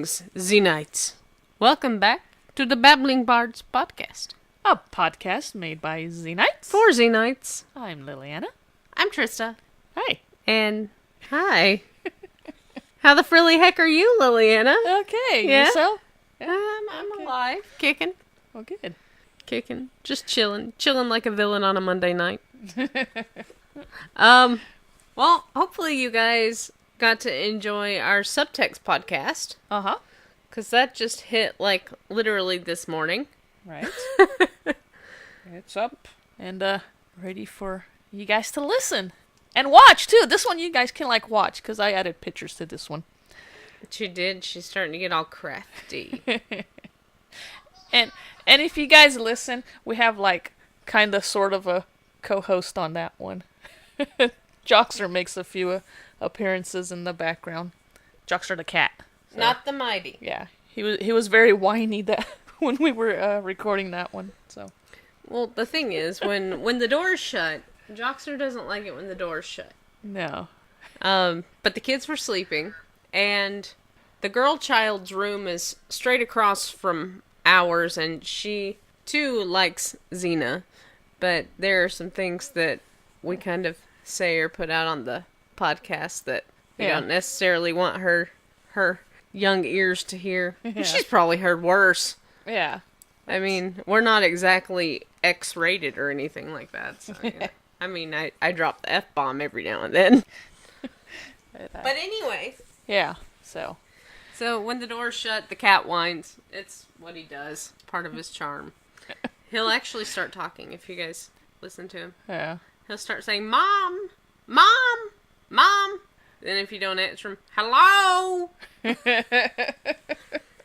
Greetings, XENITES. Welcome back to the Babbling Bards podcast. A podcast made by XENITES. For XENITES. I'm Liliana. I'm Trista. Hi. And hi. How the frilly heck are you, Liliana? Okay. Yeah? Yourself? I'm Okay. alive. Kicking. Well, good. Kicking. Just chilling. Chilling like a villain on a Monday night. Well, hopefully you guys got to enjoy our Subtext podcast. Uh-huh. Because that just hit, like, literally this morning. Right. It's up. And, ready for you guys to listen. And watch, too. This one you guys can, watch. Because I added pictures to this one. She did. She's starting to get all crafty. And if you guys listen, we have, kind of sort of a co-host on that one. Joxer makes a few appearances in the background. Joxer the cat. So, Not the mighty. yeah, he was very whiny that when we were recording that one. So, Well, the thing is, when the door's shut, Joxer doesn't like it when the door's shut. no. But the kids were sleeping, and the girl child's room is straight across from ours, and she too likes Xena. But there are some things that we kind of say or put out on the podcast that we Yeah. don't necessarily want her young ears to hear. Yeah. She's probably heard worse. Yeah. I mean, we're not exactly X-rated or anything like that. So, yeah. I mean, I drop the F-bomb every now and then. But anyway. Yeah. So, When the door's shut, the cat whines. It's what he does. It's part of his charm. He'll actually start talking if you guys listen to him. yeah. He'll start saying, Mom! Mom! Mom! Then if you don't answer him, hello!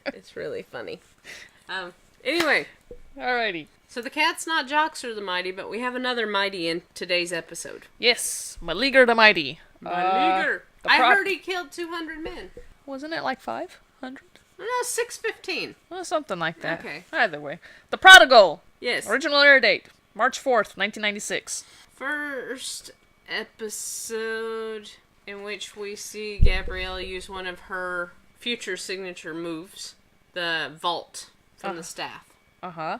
It's really funny. Anyway, Alrighty. so the cat's not Joxer the Mighty, but we have another Mighty in today's episode. Yes, Maleager the Mighty. Maleager. the I proc- heard he killed 200 men. Wasn't it 500? No, 615. Well, something like that. Okay. Either way. The Prodigal. Yes. Original air date, March 4th, 1996. First episode in which we see Gabrielle use one of her future signature moves, the vault from the staff. Uh-huh.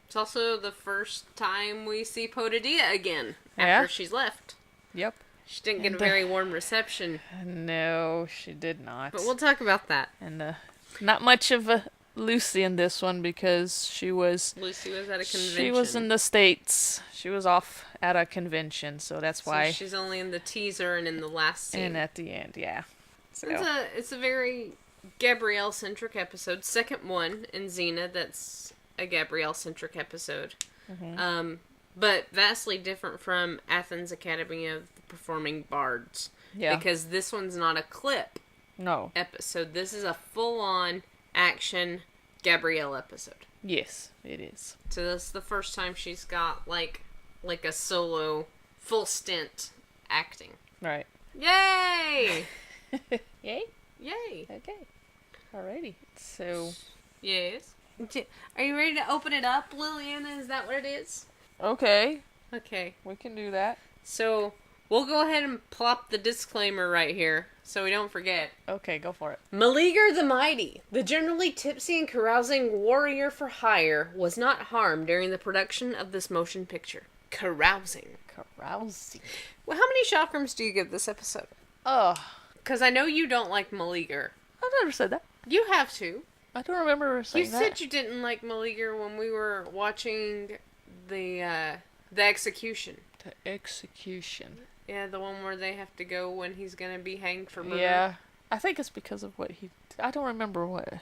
It's also the first time we see Potidaea again after Yeah. she's left. Yep. She didn't get a very warm reception, No, she did not. but we'll talk about that. And not much of a Lucy in this one because Lucy was at a convention. she was in the States. She was off at a convention, so that's So why. she's only in the teaser and in the last scene. And at the end, yeah. So It's a very Gabrielle-centric episode. Second one in Xena that's a Gabrielle-centric episode. But vastly different from Athens Academy of the Performing Bards. yeah. Because this one's not a clip No. episode. This is a full-on action Gabrielle episode. Yes, it is. So that's the first time she's got like a solo full stint acting. Right. Yay! Yay. Yay! Okay. Alrighty. So. Yes. Are you ready to open it up, Liliana? Is that what it is? Okay. Okay. We can do that. So we'll go ahead and plop the disclaimer right here so we don't forget. Okay, go for it. Maleager the Mighty, the generally tipsy and carousing warrior for hire, was not harmed during the production of this motion picture. Carousing. Carousing. Well, how many chakrams do you give this episode? Oh, Because I know you don't like Maleager. I've never said that. You have to. I don't remember You saying that. said you didn't like Maleager when we were watching the execution. The execution. Yeah, the one where they have to go when he's gonna be hanged for murder. Yeah. I think it's because of what he... I don't remember what...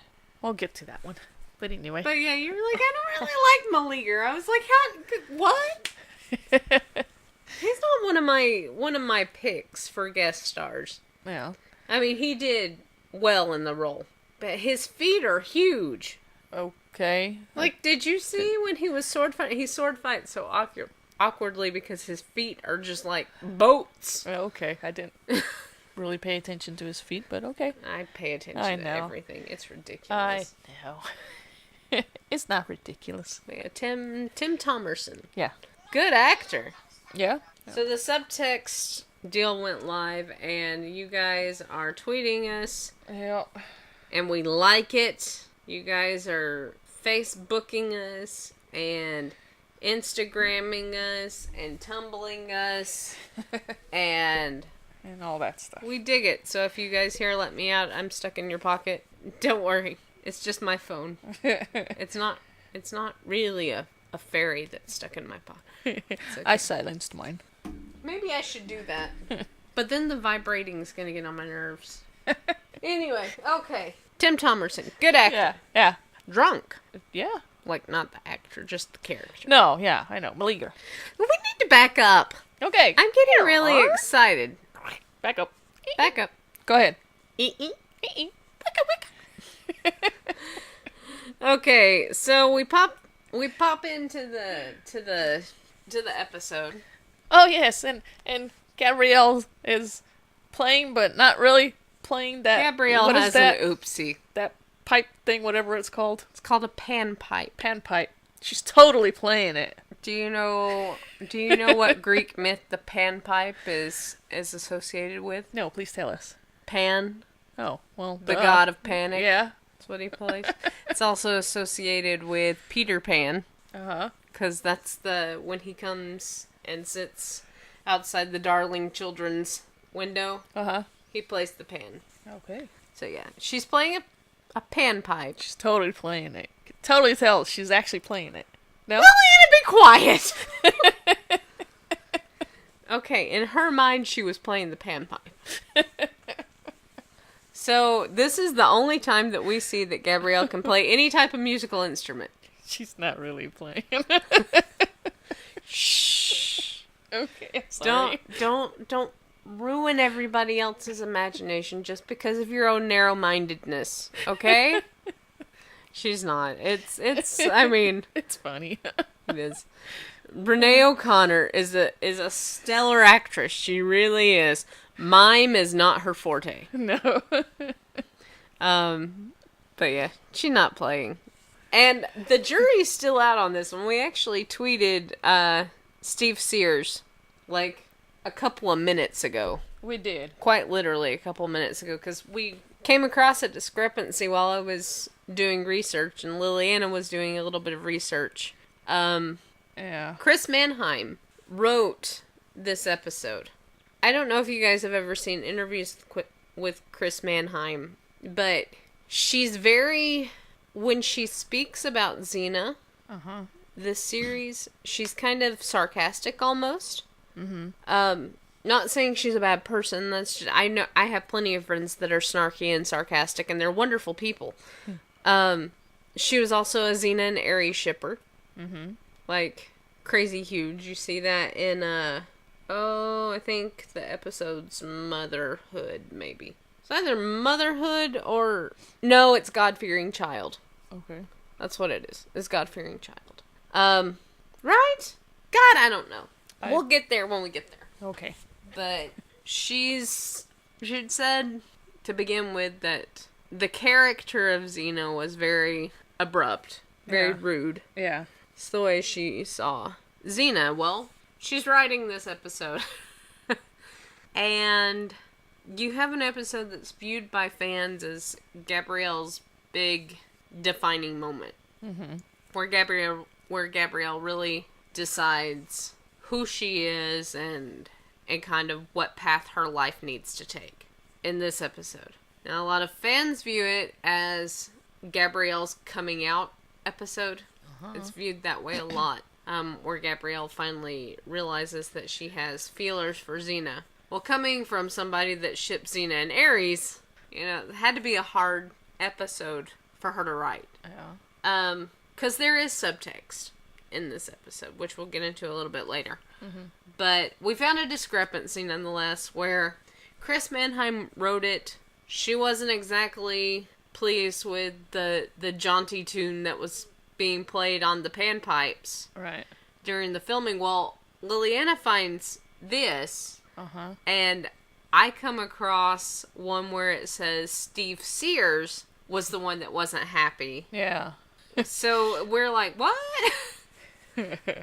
We'll get to that one. But anyway. But yeah, you were like, I don't really like Maleager. I was like, how? What? He's not one of my picks for guest stars. Yeah. I mean, he did well in the role, but his feet are huge. Okay. Like, did you see when he was sword fighting? He sword fights so awkwardly because his feet are just like boats. Okay. I didn't really pay attention to his feet, but okay. I pay attention I to know. everything. It's ridiculous. I know. It's not ridiculous. Yeah, Tim Thomerson. Yeah. Good actor. Yeah. So the subtext deal went live, and you guys are tweeting us. Yeah. and we like it. You guys are Facebooking us and Instagramming us and tumbling us and all that stuff. We dig it. So if you guys here let me out, I'm stuck in your pocket. Don't worry. It's just my phone. It's not really a fairy that's stuck in my pocket. Okay. I silenced mine. Maybe I should do that. But then the vibrating's gonna get on my nerves. Anyway, okay. Tim Thomerson, good actor. Yeah. Drunk. Yeah. Like, not the actor, just the character. No, yeah, I know. Maliga. We need to back up. Okay. I'm getting really excited. Back up. Back up. Go ahead. Back up. Okay, so we pop into the episode. Oh yes, and Gabrielle is playing, but not really playing that. Gabrielle what has is that? an oopsie. That pipe thing, whatever it's called. It's called a panpipe. Panpipe. She's totally playing it. Do you know what Greek myth the panpipe is associated with? No, please tell us. Pan. Oh, well, the god of panic. Yeah. That's what he plays. It's also associated with Peter Pan. Uh-huh. Because that's when he comes and sits outside the Darling Children's window. Uh-huh. He plays the pan. Okay. So yeah, she's playing a panpipe. She's totally playing it. You can totally tell she's actually playing it. No? Lillian, be quiet! Okay, in her mind, she was playing the panpipe. So, this is the only time that we see that Gabrielle can play any type of musical instrument. She's not really playing. Shh. Okay, sorry. Don't ruin everybody else's imagination just because of your own narrow-mindedness, okay? She's not. It's I mean, it's funny. It is. Renee O'Connor is a stellar actress. She really is. Mime is not her forte. No. But yeah, she's not playing. And the jury's still out on this one. We actually tweeted Steve Sears like a couple of minutes ago. We did. Quite literally a couple of minutes ago, because we came across a discrepancy while I was doing research, and Liliana was doing a little bit of research. Yeah. Chris Mannheim wrote this episode. I don't know if you guys have ever seen interviews with Chris Mannheim, but she's when she speaks about Xena, this series, she's kind of sarcastic almost. Mm-hmm. Not saying she's a bad person. That's just, I know I have plenty of friends that are snarky and sarcastic, and they're wonderful people. She was also a Xena and Ares shipper. Mm-hmm. Like, crazy huge. You see that in, I think the episode's Motherhood, maybe. It's either Motherhood or... No, it's God-Fearing Child. Okay. That's what it is. It's God-Fearing Child. Right? God, I don't know. We'll get there when we get there. Okay. But she'd said, to begin with, that the character of Xena was very abrupt. Very rude. Yeah. It's the way she saw Xena. Well, she's writing this episode. And you have an episode that's viewed by fans as Gabrielle's big defining moment. Mm-hmm. Where Gabrielle really decides who she is and kind of what path her life needs to take in this episode. Now, a lot of fans view it as Gabrielle's coming out episode. It's viewed that way a lot, where Gabrielle finally realizes that she has feelers for Xena. Well, coming from somebody that shipped Xena and Ares, it had to be a hard episode for her to write. Yeah. Because there is subtext in this episode, which we'll get into a little bit later. Mm-hmm. But we found a discrepancy nonetheless, where Chris Mannheim wrote it. She wasn't exactly pleased with the jaunty tune that was being played on the panpipes during the filming. Well, Liliana finds this, and I come across one where it says Steve Sears was the one that wasn't happy. Yeah. So we're like, what?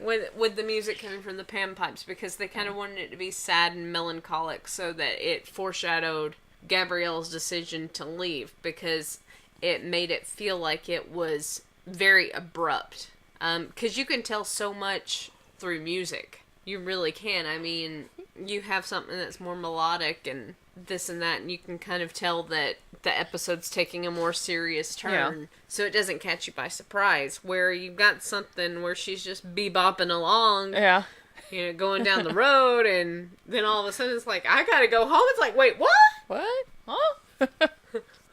with the music coming from the panpipes, because they kind of wanted it to be sad and melancholic so that it foreshadowed Gabrielle's decision to leave, because it made it feel like it was very abrupt. 'Cause you can tell so much through music. You really can. I mean, you have something that's more melodic and this and that, and you can kind of tell that the episode's taking a more serious turn. So it doesn't catch you by surprise. Where you've got something where she's just bebopping along. Yeah. You know, going down the road, and then all of a sudden it's like, I gotta go home. It's like, wait, what? What? Huh?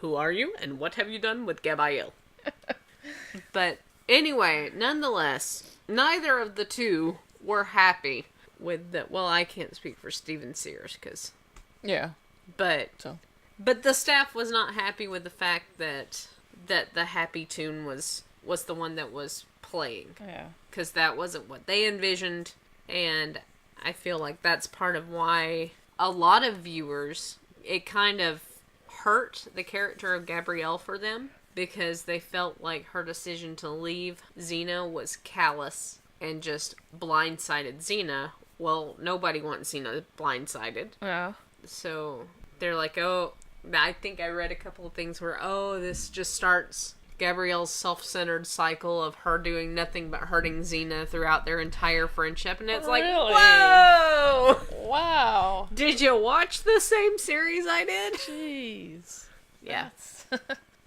Who are you, and what have you done with Gabrielle? But anyway, nonetheless, neither of the two were happy with the... Well, I can't speak for Steven Sears, because... Yeah. But the staff was not happy with the fact that the happy tune was the one that was playing. Yeah. Because that wasn't what they envisioned, and I feel like that's part of why a lot of viewers, it kind of hurt the character of Gabrielle for them, because they felt like her decision to leave Xena was callous and just blindsided Xena. Well, nobody wants Xena blindsided. Yeah. So they're like, oh, I think I read a couple of things where, oh, this just starts Gabrielle's self-centered cycle of her doing nothing but hurting Xena throughout their entire friendship. And it's like, Really? whoa! Wow. Did you watch the same series I did? Jeez. Yeah.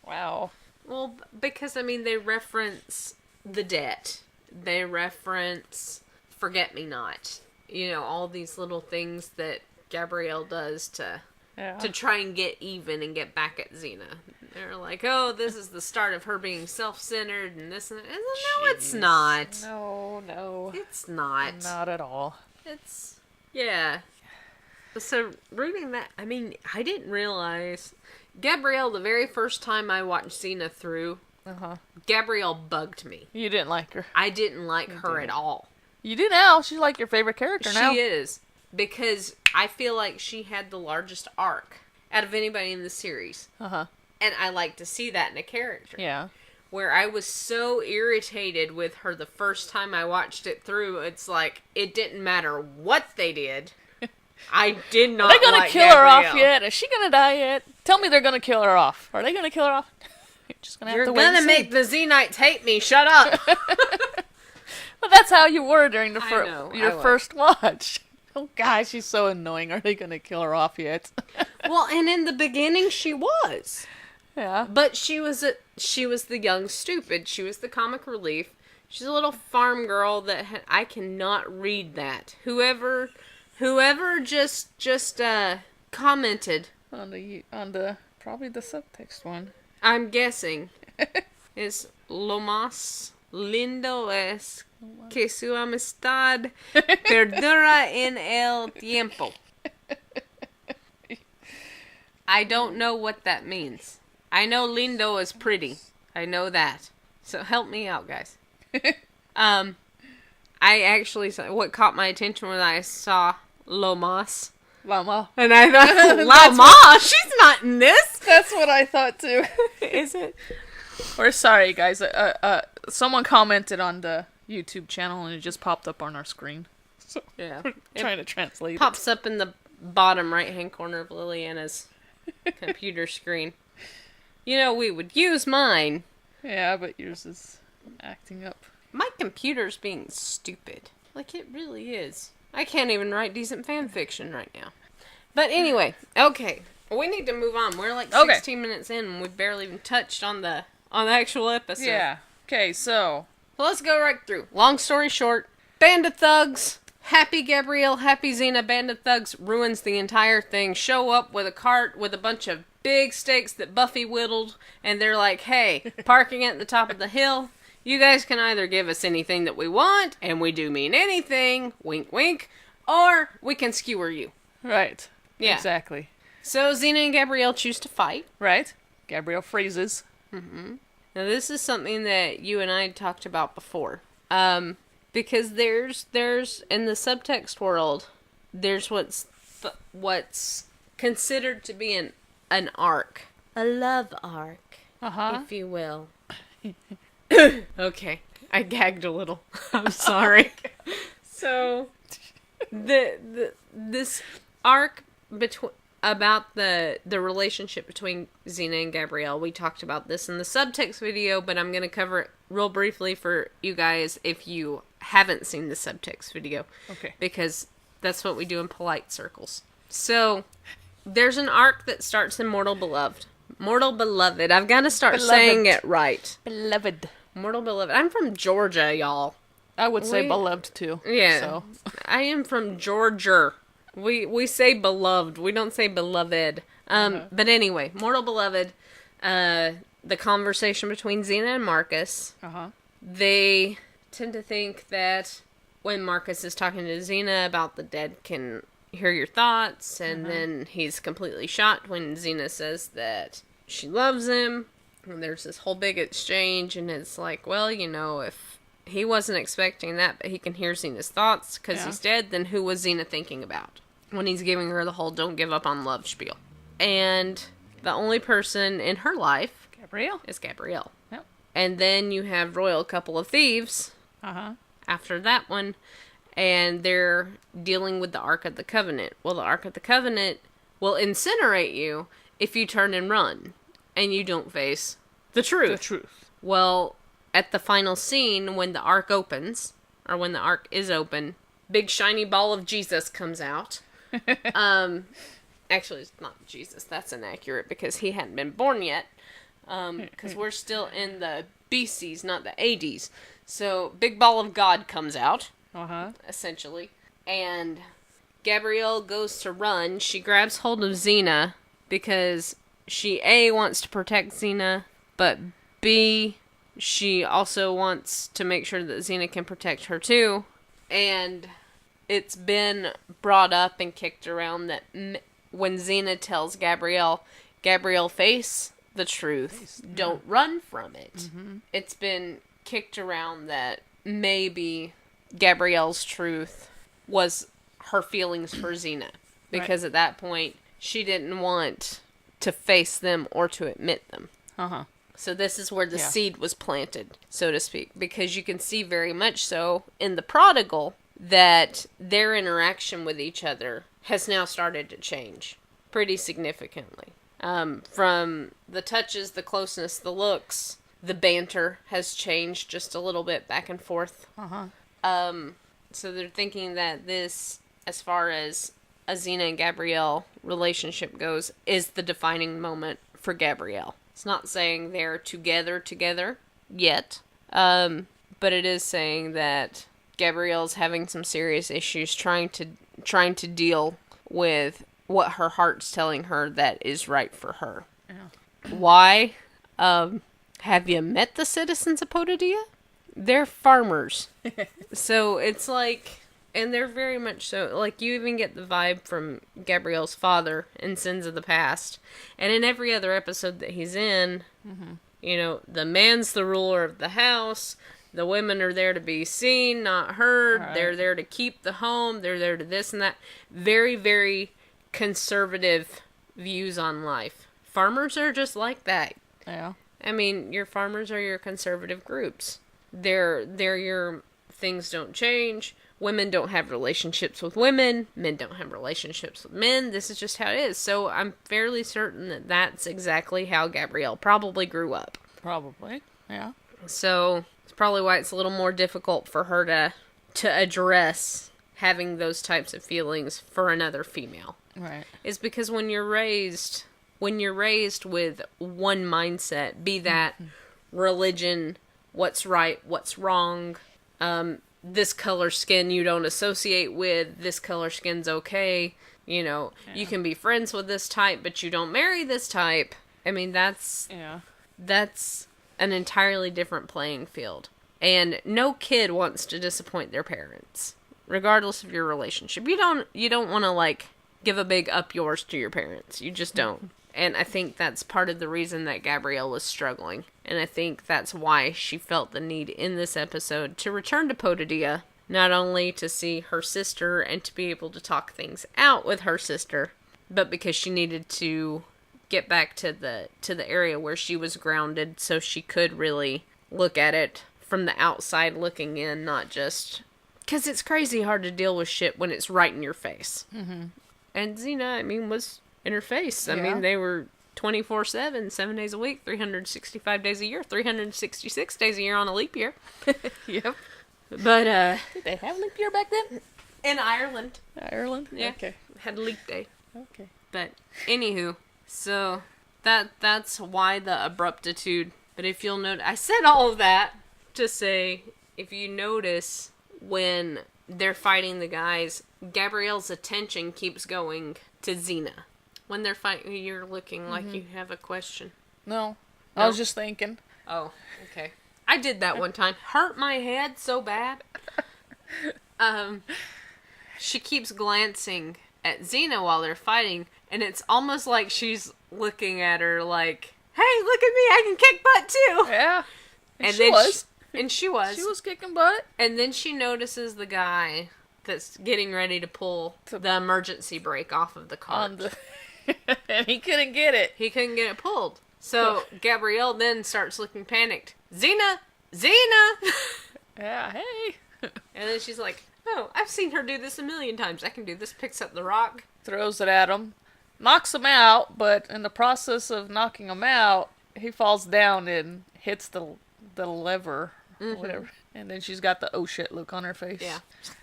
Wow. Well, because, I mean, they reference the debt. They reference Forget-Me-Not. You know, all these little things that Gabrielle does to try and get even and get back at Xena. They're like, oh, this is the start of her being self-centered and this and that. No, it's not. No. It's not. Not at all. It's, yeah. So, reading that, I mean, I didn't realize... Gabrielle, the very first time I watched Xena through, Gabrielle bugged me. You didn't like her. I didn't like her at all. You do now. She's like your favorite character now. She is. Because I feel like she had the largest arc out of anybody in the series. And I like to see that in a character. Yeah. Where I was so irritated with her the first time I watched it through, it's like, it didn't matter what they did. I did not like Are they gonna kill her off yet? Is she gonna die yet? Tell me they're gonna kill her off. Are they gonna kill her off? You're just gonna have to wait and see. You're gonna make the XENITES hate me. Shut up. But that's how you were during the your first watch. Oh, God, she's so annoying. Are they gonna kill her off yet? Well, and in the beginning, she was. Yeah. But she was the young stupid. She was the comic relief. She's a little farm girl that I cannot read that. Whoever just commented on the probably the subtext one. I'm guessing is lo más lindo es que su amistad perdura en el tiempo. I don't know what that means. I know lindo is pretty. I know that. So help me out, guys. I actually saw, what caught my attention when I saw Lomas. Lama. And I thought, Lama? She's not in this! That's what I thought too. Is it? We're sorry, guys. Someone commented on the YouTube channel and it just popped up on our screen. So yeah. We're trying to translate pops up in the bottom right-hand corner of Liliana's computer screen. You know, we would use mine. Yeah, but yours is acting up. My computer's being stupid. Like, it really is. I can't even write decent fan fiction right now. But anyway, okay. We need to move on. We're like 16 minutes in and we've barely even touched on the actual episode. Yeah. Okay, so let's go right through. Long story short, band of thugs, happy Gabrielle, happy Xena, band of thugs ruins the entire thing. Show up with a cart with a bunch of big stakes that Buffy whittled, and they're like, hey, parking at the top of the hill. You guys can either give us anything that we want, and we do mean anything, wink wink, or we can skewer you. Right. Yeah. Exactly. So Xena and Gabrielle choose to fight. Right. Gabrielle freezes. Mm-hmm. Now this is something that you and I had talked about before. Because there's in the subtext world, there's what's considered to be an arc. A love arc, if you will. Okay, I gagged a little. I'm sorry. So, this arc about the relationship between Xena and Gabrielle. We talked about this in the subtext video, but I'm going to cover it real briefly for you guys if you haven't seen the subtext video. Okay. Because that's what we do in polite circles. So, there's an arc that starts in Mortal Beloved. Mortal Beloved. I've got to start saying it right. Beloved. Mortal Beloved. I'm from Georgia, y'all. I would say beloved, too. Yeah. So. I am from Georgia. We say beloved. We don't say beloved. But anyway, Mortal Beloved, the conversation between Xena and Marcus, they tend to think that when Marcus is talking to Xena about the dead can hear your thoughts, and then he's completely shocked when Xena says that she loves him, and there's this whole big exchange, and it's like, well, you know, if he wasn't expecting that, but he can hear Xena's thoughts because he's dead, then who was Xena thinking about when he's giving her the whole don't give up on love spiel? And the only person in her life is Gabrielle. Yep. And then you have Royal Couple of Thieves after that one, and they're dealing with the Ark of the Covenant. Well, the Ark of the Covenant will incinerate you if you turn and run, and you don't face the truth. The truth. Well, at the final scene, when the Ark opens, or when the Ark is open, big shiny ball of Jesus comes out. Actually, it's not Jesus. That's inaccurate because he hadn't been born yet. Because we're still in the BCs, not the ADs. So, big ball of God comes out, essentially. And Gabrielle goes to run. She grabs hold of Xena because she, A, wants to protect Xena, but B, she also wants to make sure that Xena can protect her too. And it's been brought up and kicked around that when Xena tells Gabrielle, face the truth, don't run from it. It's been kicked around that maybe Gabrielle's truth was her feelings for Xena. Because at that point, she didn't want to face them or to admit them. So this is where the seed was planted, so to speak. Because you can see very much so in the Prodigal that their interaction with each other has now started to change pretty significantly. From the touches, the closeness, the looks, the banter has changed just a little bit back and forth. So they're thinking that this, as far as a Xena and Gabrielle relationship goes, is the defining moment for Gabrielle. It's not saying they're together yet, but it is saying that Gabrielle's having some serious issues trying to deal with what her heart's telling her that is right for her. Why? Have you met the citizens of Potidaea? They're farmers. So it's like, and they're very much so, like, you even get the vibe from Gabrielle's father in Sins of the Past. And in every other episode that he's in, you know, the man's the ruler of the house. The women are there to be seen, not heard. Right. They're there to keep the home. They're there to this and that. Very, very conservative views on life. Farmers are just like that. Yeah. I mean, your farmers are your conservative groups. They're your things don't change. Women don't have relationships with women. Men don't have relationships with men. This is just how it is. So I'm fairly certain that that's exactly how Gabrielle probably grew up. Probably, yeah. So it's probably why it's a little more difficult for her to address having those types of feelings for another female. Right. Is because when you're raised with one mindset, be that religion, what's right, what's wrong, this color skin you don't associate with, this color skin's okay, you know, you can be friends with this type, but you don't marry this type. I mean, that's an entirely different playing field. And no kid wants to disappoint their parents, regardless of your relationship. You don't want to, like, give a big up yours to your parents. You just don't. And I think that's part of the reason that Gabrielle was struggling. And I think that's why she felt the need in this episode to return to Potidaea, not only to see her sister and to be able to talk things out with her sister, but because she needed to get back to the area where she was grounded so she could really look at it from the outside looking in, not just... Because it's crazy hard to deal with shit when it's right in your face. Mm-hmm. And Xena, I mean, was in her face. I mean, they were 24/7, 7 days a week, 365 days a year, 366 days a year on a leap year. Yep. But, Did they have leap year back then? in Ireland. Ireland? Yeah. Okay. Had leap day. Okay. But, anywho, so, that's why the abruptitude. But if you'll note, I said all of that to say, if you notice, when they're fighting the guys, Gabrielle's attention keeps going to Xena. When they're fighting, you're looking like you have a question. No. No? I was just thinking. Oh, okay. I did that one time. Hurt my head so bad. She keeps glancing at Xena while they're fighting, and it's almost like she's looking at her like, hey, look at me, I can kick butt too! Yeah. And she was. And she was. She was kicking butt. And then she notices the guy that's getting ready to pull the emergency brake off of the cart. And he couldn't get it. He couldn't get it pulled. So Gabrielle then starts looking panicked. Xena! Xena! Yeah, hey. And then she's like, oh, I've seen her do this a million times. I can do this. Picks up the rock. Throws it at him. Knocks him out, but in the process of knocking him out, he falls down and hits the lever or whatever. And then she's got the oh shit look on her face. Yeah.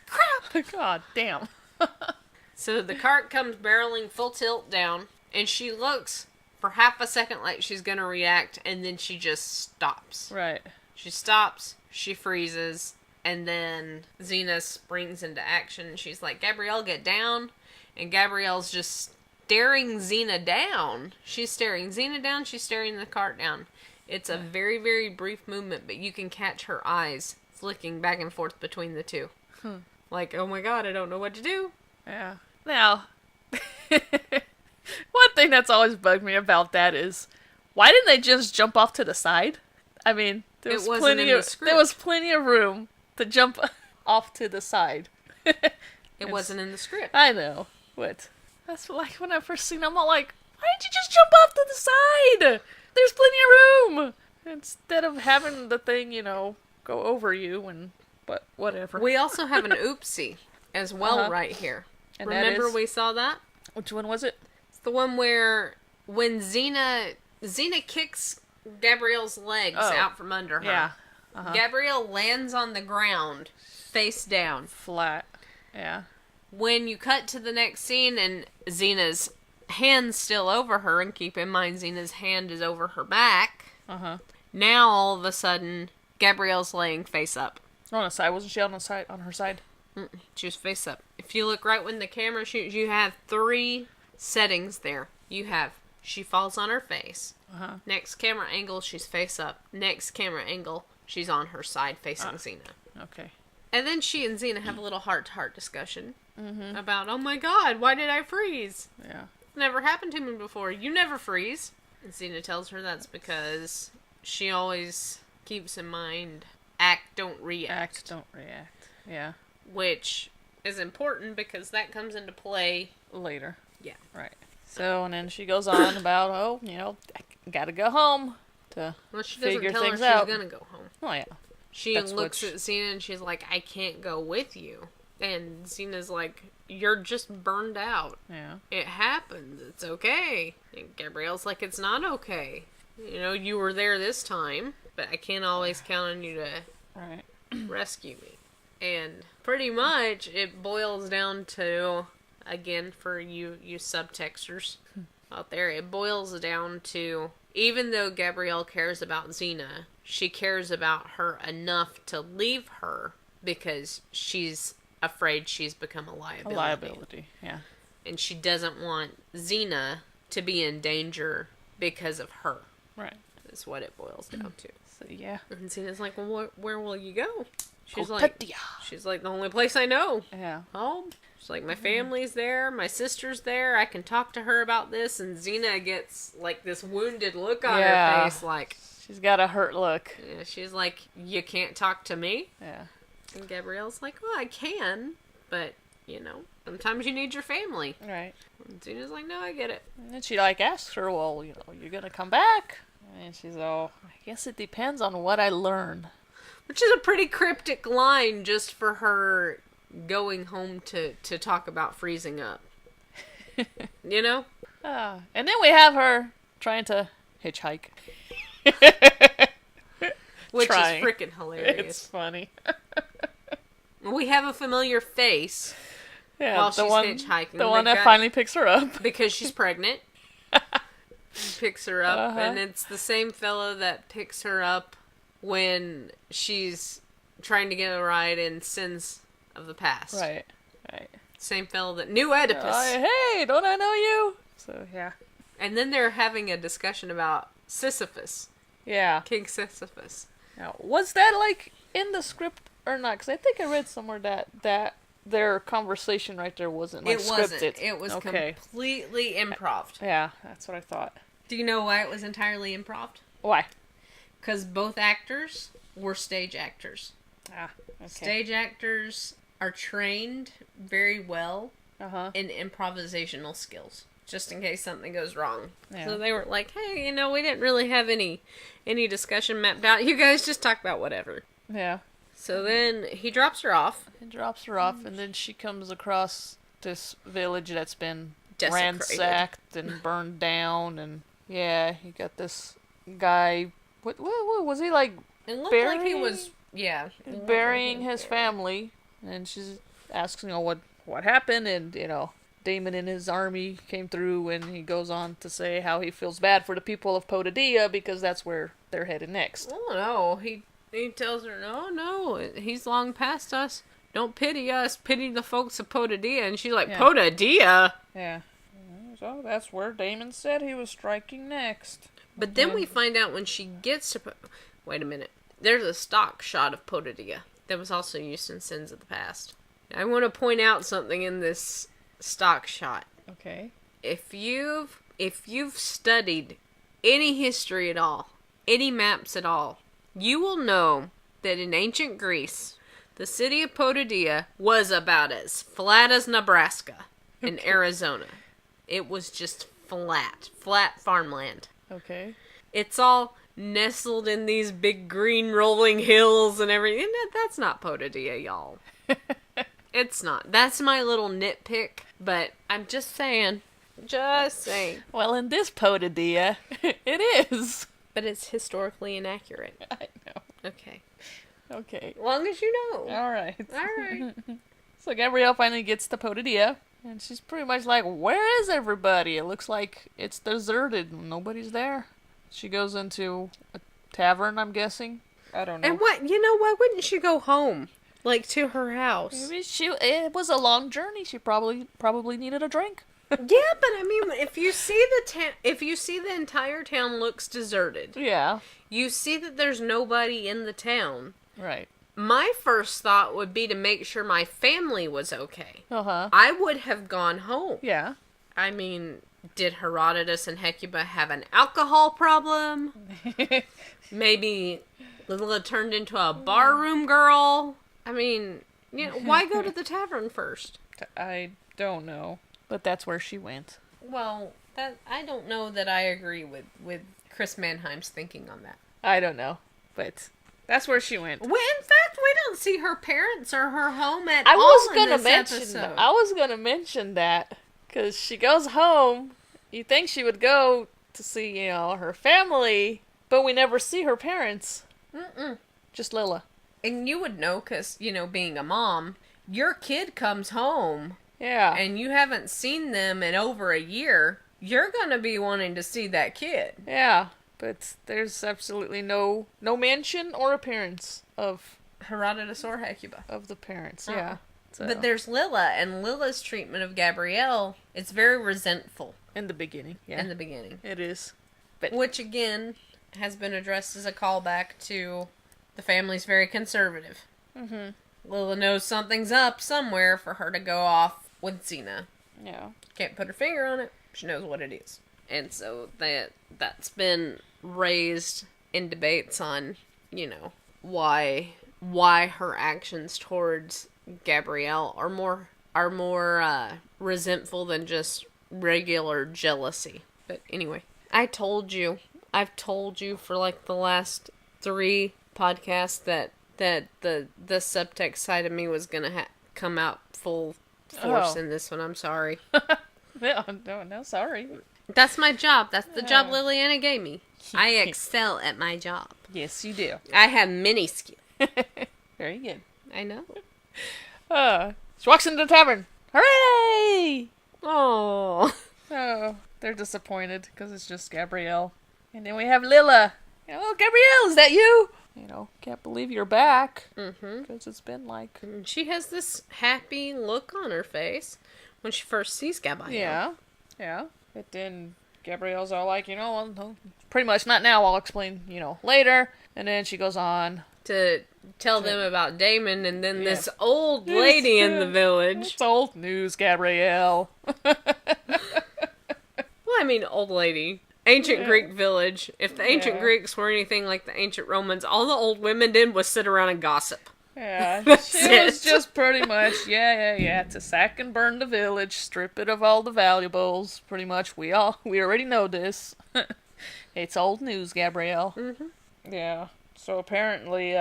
Crap! God damn. So the cart comes barreling full tilt down, and she looks for half a second like she's gonna react, and then she just stops. Right. She stops, she freezes, and then Xena springs into action. She's like, Gabrielle, get down. And Gabrielle's just staring Xena down. She's staring Xena down, she's staring the cart down. It's a very, very brief movement, but you can catch her eyes flicking back and forth between the two. Like, oh my god, I don't know what to do. Yeah. Now, one thing that's always bugged me about that is, why didn't they just jump off to the side? I mean, there was plenty of room to jump off to the side. It wasn't in the script. I know. What? That's like when I first seen it, I'm all like, why didn't you just jump off to the side? There's plenty of room. Instead of having the thing, go over you but whatever. We also have an oopsie as well right here. And remember we saw that? Which one was it? It's the one where when Xena kicks Gabrielle's legs out from under her. Yeah. Gabrielle lands on the ground, face down. Flat. Yeah. When you cut to the next scene and Xena's hand's still over her, and keep in mind Xena's hand is over her back, now all of a sudden, Gabrielle's laying face up. On the side. Wasn't she on her side? She was face up. If you look right when the camera shoots, you have 3 settings there. You have, she falls on her face. Next camera angle, she's face up. Next camera angle, she's on her side facing Xena. Okay. And then she and Xena have a little heart-to-heart discussion about, oh my god, why did I freeze? Yeah. Never happened to me before. You never freeze. And Xena tells her that's because she always keeps in mind, act, don't react. Act, don't react. Yeah. Which is important because that comes into play later. Yeah. Right. So, and then she goes on about, I gotta go home to she doesn't figure tell her things she's out. gonna go home. Oh, yeah. She looks at Xena and she's like, I can't go with you. And Xena's like, you're just burned out. Yeah. It happens. It's okay. And Gabrielle's like, it's not okay. You were there this time, but I can't always count on you to rescue me. And pretty much it boils down to, again, for you subtexters out there, it boils down to, even though Gabrielle cares about Xena, she cares about her enough to leave her because she's afraid she's become a liability. A liability, yeah. And she doesn't want Xena to be in danger because of her. Right. That's what it boils down to. So, yeah. And Xena's like, well, where will you go? She's Potidaea. like, the only place I know. Yeah. Home. She's like, my family's there, my sister's there, I can talk to her about this, and Xena gets, like, this wounded look on her face, like... She's got a hurt look. Yeah, she's like, you can't talk to me? Yeah. And Gabrielle's like, well, I can, but, sometimes you need your family. Right. And Xena's like, no, I get it. And then she, asks her, well, you're gonna come back? And she's all, I guess it depends on what I learn. Which is a pretty cryptic line just for her going home to talk about freezing up. And then we have her trying to hitchhike. Which Trying. is freaking hilarious. It's funny. We have a familiar face Yeah, while the she's one, hitchhiking. the one that finally picks her up. Because she's pregnant. He picks her up, and it's the same fellow that picks her up when she's trying to get a ride in Sins of the Past. Right. Same fellow that knew Oedipus. Hey, don't I know you? So, yeah. And then they're having a discussion about Sisyphus. Yeah. King Sisyphus. Now, was that, like, in the script or not? Because I think I read somewhere that their conversation right there wasn't, like, scripted. It was completely improv. Yeah, that's what I thought. Do you know why it was entirely improv? Why? Because both actors were stage actors. Ah, okay. Stage actors are trained very well Uh-huh. in improvisational skills, just in case something goes wrong. Yeah. So they were like, hey, we didn't really have any discussion mapped out. You guys just talk about whatever. Yeah. So then he drops her off. He drops her off, and then she comes across this village that's been Desecrated. ransacked and burned down, and yeah, you got this guy. What was he like? It looked burying, like he was, yeah. burying his family, and she's asking, what happened, and Damon and his army came through, and he goes on to say how he feels bad for the people of Potidaea because that's where they're headed next. Oh no, he tells her, no, he's long past us. Don't pity us, pity the folks of Potidaea. And she's like, Yeah. Potidaea? Yeah. So that's where Damon said he was striking next. But then we find out when she gets to... Wait a minute. There's a stock shot of Potidaea that was also used in Sins of the Past. I want to point out something in this stock shot. Okay. If you've studied any history at all, any maps at all, you will know that in ancient Greece, the city of Potidaea was about as flat as Nebraska in Arizona. It was just flat farmland. Okay. It's all nestled in these big green rolling hills and everything. That's not Potidaea, y'all. It's not. That's my little nitpick, but I'm just saying. Just saying. Well, in this Potidaea, it is. But it's historically inaccurate. I know. Okay. Okay. As long as you know. All right. Alright. So Gabrielle finally gets to Potidaea, and she's pretty much like, where is everybody? It looks like it's deserted. Nobody's there. She goes into a tavern, I'm guessing. I don't know. And why wouldn't she go home? Like, to her house? Maybe it was a long journey. She probably needed a drink. Yeah, but I mean, if you see the entire town looks deserted, Yeah. you see that there's nobody in the town. Right. My first thought would be to make sure my family was okay. Uh-huh. I would have gone home. Yeah. I mean, did Herodotus and Hecuba have an alcohol problem? Maybe Lila turned into a barroom girl? I mean, why go to the tavern first? I don't know. But that's where she went. Well, I don't know that I agree with Chris Mannheim's thinking on that. I don't know. But that's where she went. Well, in fact, we don't see her parents or her home at I all was in gonna this mention episode. I was gonna mention that because she goes home. You think she would go to see, her family, but we never see her parents. Mm-mm. Just Lila. And you would know, because, being a mom, your kid comes home, Yeah. and you haven't seen them in over a year, you're gonna be wanting to see that kid. Yeah. But there's absolutely no mention or appearance of Herodotus or Hecuba. the parents. Uh-uh. Yeah. So, But there's Lila, and Lila's treatment of Gabrielle, it's very resentful in the beginning. Yeah. in the beginning. It is. Which, again, has been addressed as a callback to the family's very conservative. Mm-hmm. Lila knows something's up somewhere for her to go off with Xena. Yeah. Can't put her finger on it. She knows what it is. And so that's been raised in debates on, why her actions towards Gabrielle are more resentful than just regular jealousy. But anyway, I've told you for like the last 3 podcasts that the subtext side of me was gonna come out full force in this one. I'm sorry. No, sorry. That's my job. That's the job Liliana gave me. I excel at my job. Yes, you do. I have many skills. Very good. I know. She walks into the tavern. Hooray! Oh. Oh, they're disappointed because it's just Gabrielle. And then we have Lilla. Oh, Gabrielle, is that you? Can't believe you're back. Because it's been like... She has this happy look on her face when she first sees Gabrielle. Yeah. But then Gabrielle's all like, well, no, pretty much not now. I'll explain, later. And then she goes on to tell them about Damon and then this old lady in the village. It's old news, Gabrielle. Well, I mean, old lady. Ancient Greek village. If the ancient Greeks were anything like the ancient Romans, all the old women did was sit around and gossip. Yeah, she was just pretty much, to sack and burn the village, strip it of all the valuables. Pretty much, we already know this. It's old news, Gabrielle. Yeah, so apparently,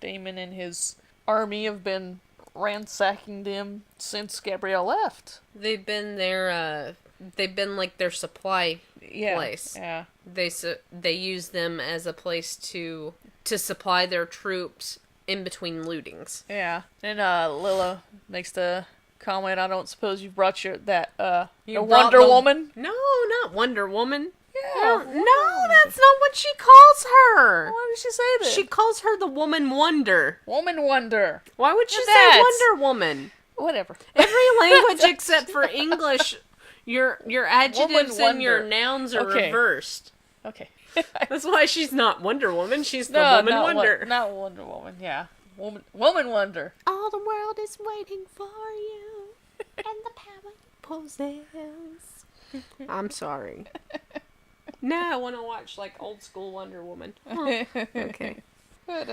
Damon and his army have been ransacking them since Gabrielle left. They've been like their supply place. Yeah. They use them as a place to supply their troops in between lootings. Yeah. And Lilla makes the comment, I don't suppose you brought the Wonder Woman? No, not Wonder Woman. Yeah. No, that's not what she calls her. Why did she say that? She calls her the Woman Wonder. Woman Wonder. Why would she say Wonder Woman? Whatever. Every language except for English, your adjectives and your nouns are reversed. Okay. That's why she's not Wonder Woman. She's the Woman Wonder. Not Wonder Woman, yeah. Woman Wonder. All the world is waiting for you, and the power you possess. I'm sorry. Now I want to watch like old school Wonder Woman. Oh, okay. But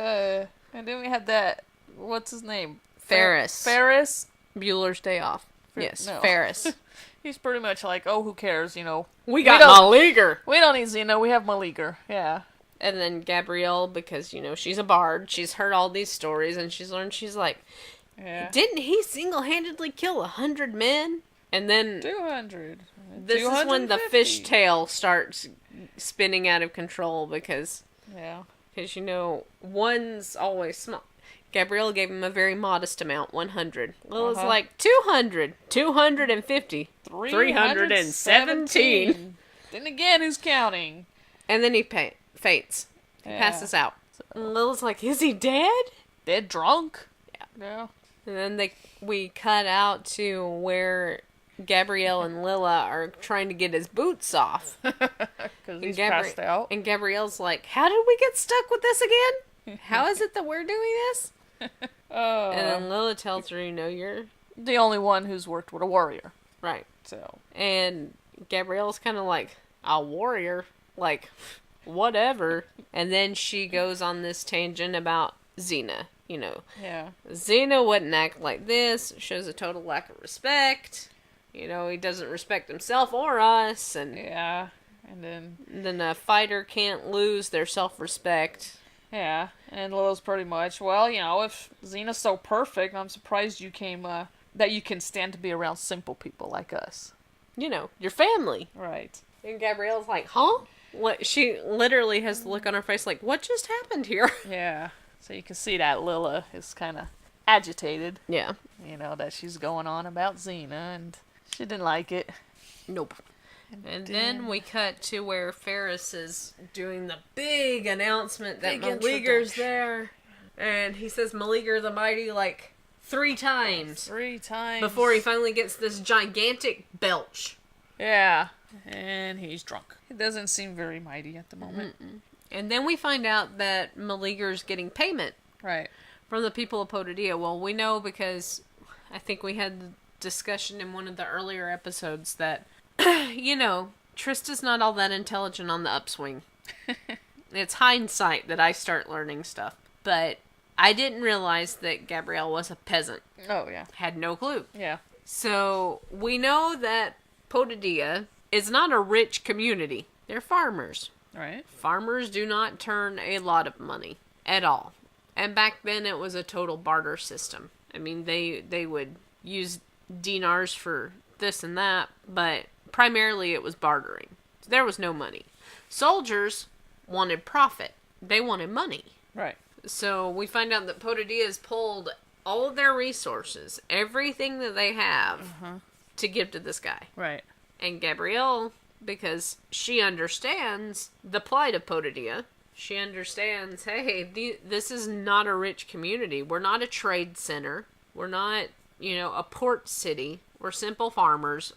and then we had that. What's his name? Ferris. Ferris. Bueller's Day Off. Yes, no. Ferris. He's pretty much like, oh, who cares, We got Meleager. We don't need Xena, we have Meleager. Yeah. And then Gabrielle, because, she's a bard, she's heard all these stories, and she's learned, she's like, didn't he single-handedly kill 100 men? And then 200. This is when the fishtail starts spinning out of control, because one's always small. Gabrielle gave him a very modest amount, 100. Lila's like, 200, 250, 317. Then again, who's counting? And then he faints. He passes out. And Lila's like, is he dead? Dead drunk? Yeah. And then we cut out to where Gabrielle and Lila are trying to get his boots off. Because he's passed out. And Gabrielle's like, how did we get stuck with this again? How is it that we're doing this? And then Lila tells her, you're the only one who's worked with a warrior. Right. So. And Gabrielle's kind of like, a warrior? Like, whatever. And then she goes on this tangent about Xena. Yeah. Xena wouldn't act like this. Shows a total lack of respect. He doesn't respect himself or us. And yeah. And then a fighter can't lose their self-respect. Yeah, and Lila's pretty much, well, if Xena's so perfect, I'm surprised you that you can stand to be around simple people like us. Your family. Right. And Gabrielle's like, huh? What? She literally has the look on her face like, what just happened here? Yeah. So you can see that Lila is kind of agitated. Yeah. That she's going on about Xena, and she didn't like it. Nope. And then we cut to where Ferris is doing the big announcement that Meleager's there. And he says Meleager the Mighty like 3 times. 3 times. Before he finally gets this gigantic belch. Yeah. And he's drunk. He doesn't seem very mighty at the moment. And then we find out that Meleager's getting payment. Right. From the people of Potidaea. Well, we know because I think we had the discussion in one of the earlier episodes that Trista's not all that intelligent on the upswing. It's hindsight that I start learning stuff. But I didn't realize that Gabrielle was a peasant. Oh, yeah. Had no clue. Yeah. So, we know that Potidaea is not a rich community. They're farmers. Right. Farmers do not turn a lot of money at all. And back then it was a total barter system. I mean, they would use dinars for this and that, but primarily it was bartering. There was no money. Soldiers wanted profit. They wanted money. Right. So we find out that Potidaea has pulled all of their resources, everything that they have, to give to this guy. Right. And Gabrielle, because she understands the plight of Potidaea, she understands, hey, this is not a rich community. We're not a trade center. We're not, a port city. We're simple farmers.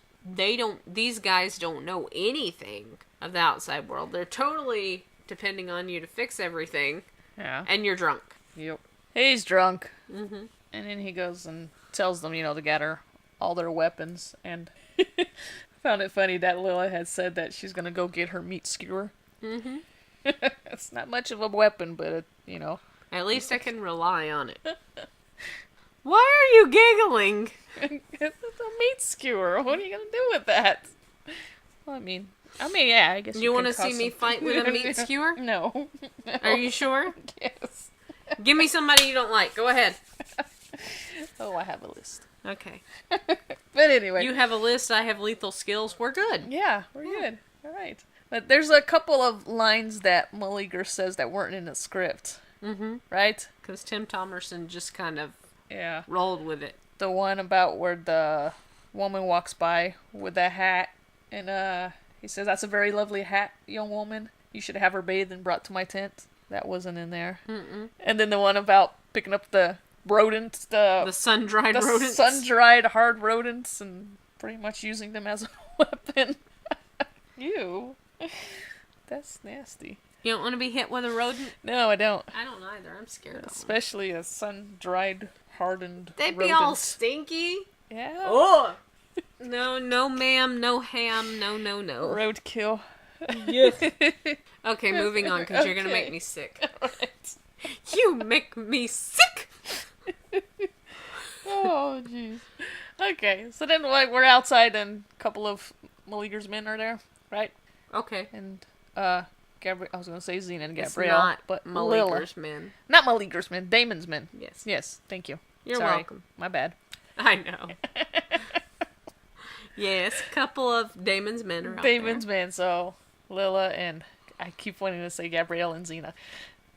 These guys don't know anything of the outside world. They're totally depending on you to fix everything. Yeah. And you're drunk. Yep. He's drunk. Mm-hmm. And then he goes and tells them, to gather all their weapons. And I found it funny that Lila had said that she's going to go get her meat skewer. Mm-hmm. It's not much of a weapon, but, At least I can rely on it. Why are you giggling? It's a meat skewer. What are you going to do with that? Well, yeah, I guess you want to see me fight with a meat skewer? No. Are you sure? Yes. Give me somebody you don't like. Go ahead. Oh, I have a list. Okay. But anyway. You have a list, I have lethal skills. We're good. Yeah, we're good. All right. But there's a couple of lines that Maliger says that weren't in the script. Mm-hmm. Right? Because Tim Thomerson just kind of Yeah. rolled with it. The one about where the woman walks by with that hat, and he says, "That's a very lovely hat, young woman. You should have her bathed and brought to my tent." That wasn't in there. Mm-mm. And then the one about picking up the rodents, the sun-dried rodents. Sun-dried hard rodents, and pretty much using them as a weapon. Ew. That's nasty. You don't want to be hit with a rodent? No, I don't. I don't either. I'm scared of them. Especially a sun-dried, hardened They'd rodent. be all stinky. Yeah. Oh! No ma'am, no ham, no. Roadkill. Yes. Okay, moving on, because you're going to make me sick. Right. You make me sick! Oh, jeez. Okay, so then we're outside and a couple of Maliger's men are there, right? Okay. And, I was going to say Xena and Gabrielle. It's not but Maliger's men. Not Maliger's men, Damon's men. Yes. Yes, thank you. You're Sorry. welcome. My bad. I know. Yes, a couple of Damon's men are out Damon's there. men, so Lila and... I keep wanting to say Gabrielle and Xena.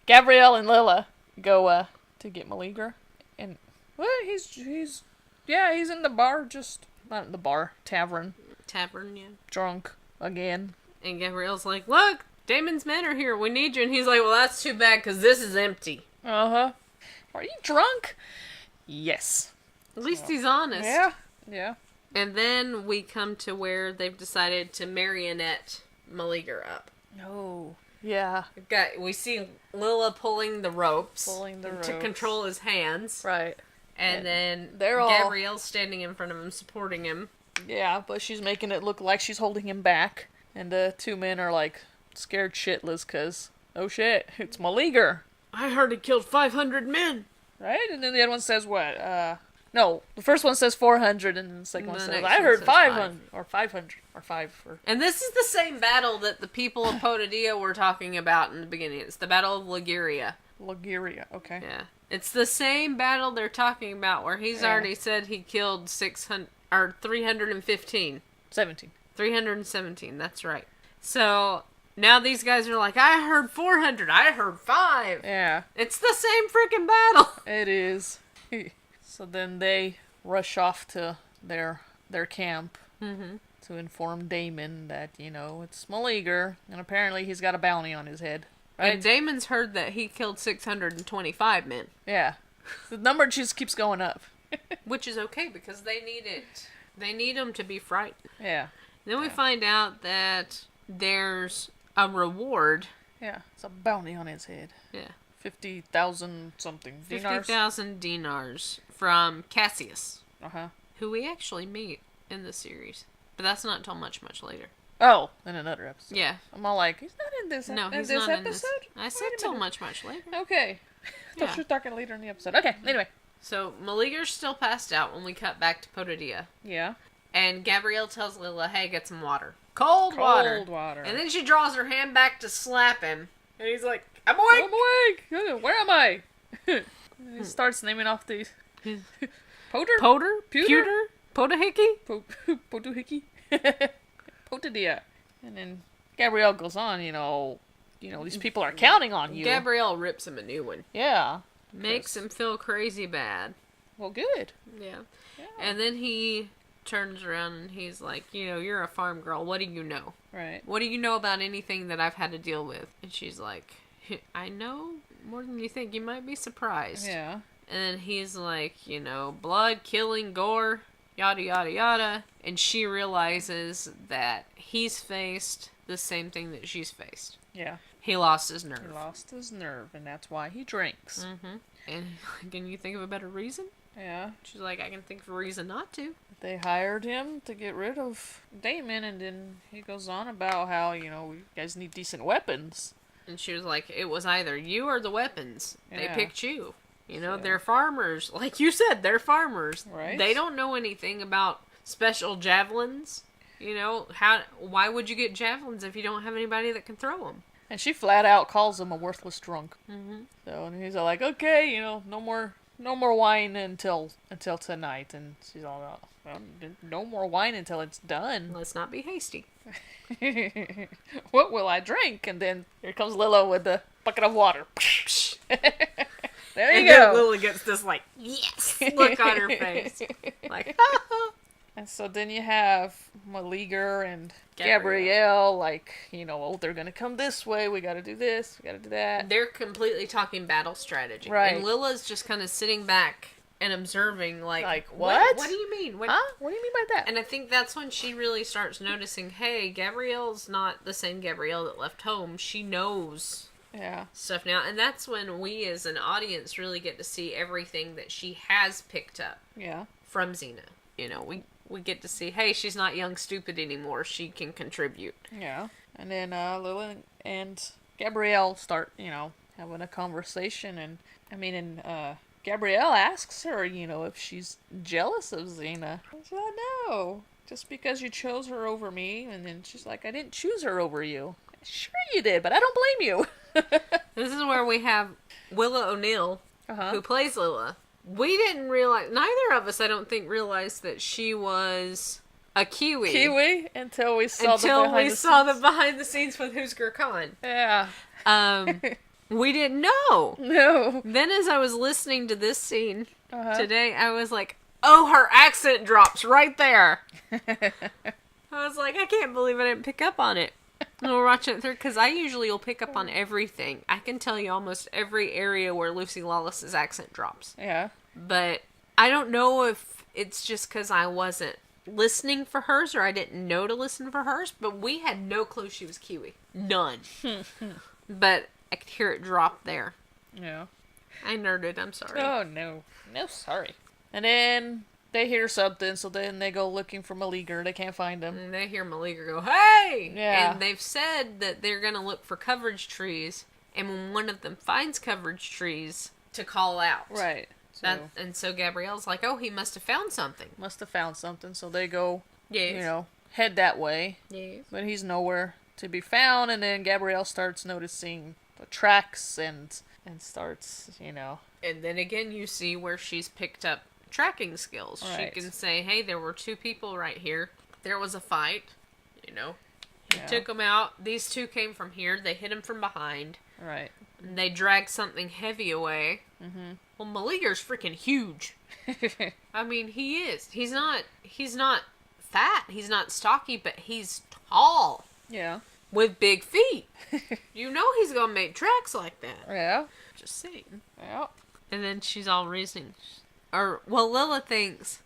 Gabrielle and Lila go to get Maliger. And, well, he's in the bar, just... Not in the bar, tavern. Tavern, yeah. Drunk. Again. And Gabrielle's like, look, Damon's men are here. We need you. And he's like, well, that's too bad, because this is empty. Uh-huh. Are you drunk? Yes. At least he's honest. Yeah. And then we come to where they've decided to marionette Maliger up. Oh. Yeah. We see Lila pulling the ropes. To to control his hands. Right. And then they're all... Gabrielle's standing in front of him, supporting him. Yeah, but she's making it look like she's holding him back. And the two men are like scared shitless because, oh shit, it's Maliger. I heard he killed 500 men. Right? And then the other one says what? No, the first one says 400 and the second one says, I one heard says 500. Or 500. Or 5. Or... And this is the same battle that the people of Potidaea were talking about in the beginning. It's the Battle of Liguria. Liguria, okay. Yeah. It's the same battle they're talking about where he's already said he killed 315. 17. 317, that's right. So, now these guys are like, I heard 400, I heard 5. Yeah. It's the same freaking battle. It is. So then they rush off to their camp to inform Damon that, it's Maliger, and apparently he's got a bounty on his head. Right? And Damon's heard that he killed 625 men. Yeah. The number just keeps going up. Which is okay, because they need it. They need him to be frightened. Yeah. Then we find out that there's a reward. Yeah, it's a bounty on his head. Yeah. 50,000 something dinars. 50,000 dinars from Cassius. Uh-huh. Who we actually meet in the series. But that's not until much, much later. Oh, in another episode. Yeah. I'm all like, he's not in this No, he's this not episode? in this. I said till much, much later. Okay. I thought you were talking later in the episode. Okay, anyway. So, Maliger's still passed out when we cut back to Potidaea. Yeah. And Gabrielle tells Lila, hey, get some water. Cold water. Cold water. And then she draws her hand back to slap him. And he's like, I'm awake! I'm awake! Where am I? He starts naming off these... Poter? Pewter? Potidaea? Potidaea. Potidaea. And then Gabrielle goes on, these people are counting on you. Gabrielle rips him a new one. Yeah. Makes him feel crazy bad. Well, good. Yeah. And then he turns around and he's like, you're a farm girl. What do you know? Right. What do you know about anything that I've had to deal with? And she's like, I know more than you think. You might be surprised. Yeah. And then he's like, blood, killing, gore, yada, yada, yada. And she realizes that he's faced the same thing that she's faced. Yeah. He lost his nerve. He lost his nerve, and that's why he drinks. Mm-hmm. And can you think of a better reason? Yeah. She's like, I can think of a reason not to. They hired him to get rid of Damon, and then he goes on about how, you guys need decent weapons. And she was like, it was either you or the weapons. They picked you. They're farmers. Like you said, they're farmers. Right. They don't know anything about special javelins. Why would you get javelins if you don't have anybody that can throw them? And she flat out calls him a worthless drunk. Mm-hmm. So, and he's all like, okay, no more wine until tonight. And she's all about, well, no more wine until it's done. Let's not be hasty. What will I drink? And then here comes Lila with the bucket of water. There you go. Lily gets this yes look on her face. Like, And so then you have Meleager and Gabrielle, they're gonna come this way, we gotta do this, we gotta do that. They're completely talking battle strategy. Right. And Lila's just kind of sitting back and observing, what? What do you mean? Huh? What do you mean by that? And I think that's when she really starts noticing, hey, Gabrielle's not the same Gabrielle that left home. She knows stuff now. And that's when we as an audience really get to see everything that she has picked up from Xena. We get to see, hey, she's not young, stupid anymore. She can contribute. Yeah. And then Lila and Gabrielle start, having a conversation. And Gabrielle asks her, if she's jealous of Xena. She's like, no. Just because you chose her over me. And then she's like, I didn't choose her over you. Sure you did, but I don't blame you. This is where we have Willa O'Neill, who plays Lila. We didn't realize, neither of us, I don't think, realized that she was a Kiwi. Until we saw the behind the scenes with Husker Khan. Yeah. We didn't know. No. Then as I was listening to this scene today, I was like, oh, her accent drops right there. I was like, I can't believe I didn't pick up on it. And we're watching it through, because I usually will pick up on everything. I can tell you almost every area where Lucy Lawless's accent drops. Yeah. But I don't know if it's just because I wasn't listening for hers or I didn't know to listen for hers, but we had no clue she was Kiwi. None. But I could hear it drop there. Yeah. I nerded, I'm sorry. Oh, no. No, sorry. And then they hear something, so then they go looking for Meleager. They can't find him. And they hear Meleager go, hey! Yeah. And they've said that they're going to look for coverage trees, and when one of them finds coverage trees, to call out. Right. And so Gabrielle's like, oh, he must have found something. Must have found something, so they go, Yes. head that way. Yes. But he's nowhere to be found, and then Gabrielle starts noticing the tracks and starts, And then again, you see where she's picked up tracking skills. Right. She can say, hey, there were two people right here. There was a fight. He took them out. These two came from here. They hit him from behind. Right. And they dragged something heavy away. Mm-hmm. Well, Meleager's freaking huge. I mean, he is. He's not fat. He's not stocky, but he's tall. Yeah. With big feet. He's gonna make tracks like that. Yeah. Just saying. Yeah. And then she's all reasoning. Lila thinks,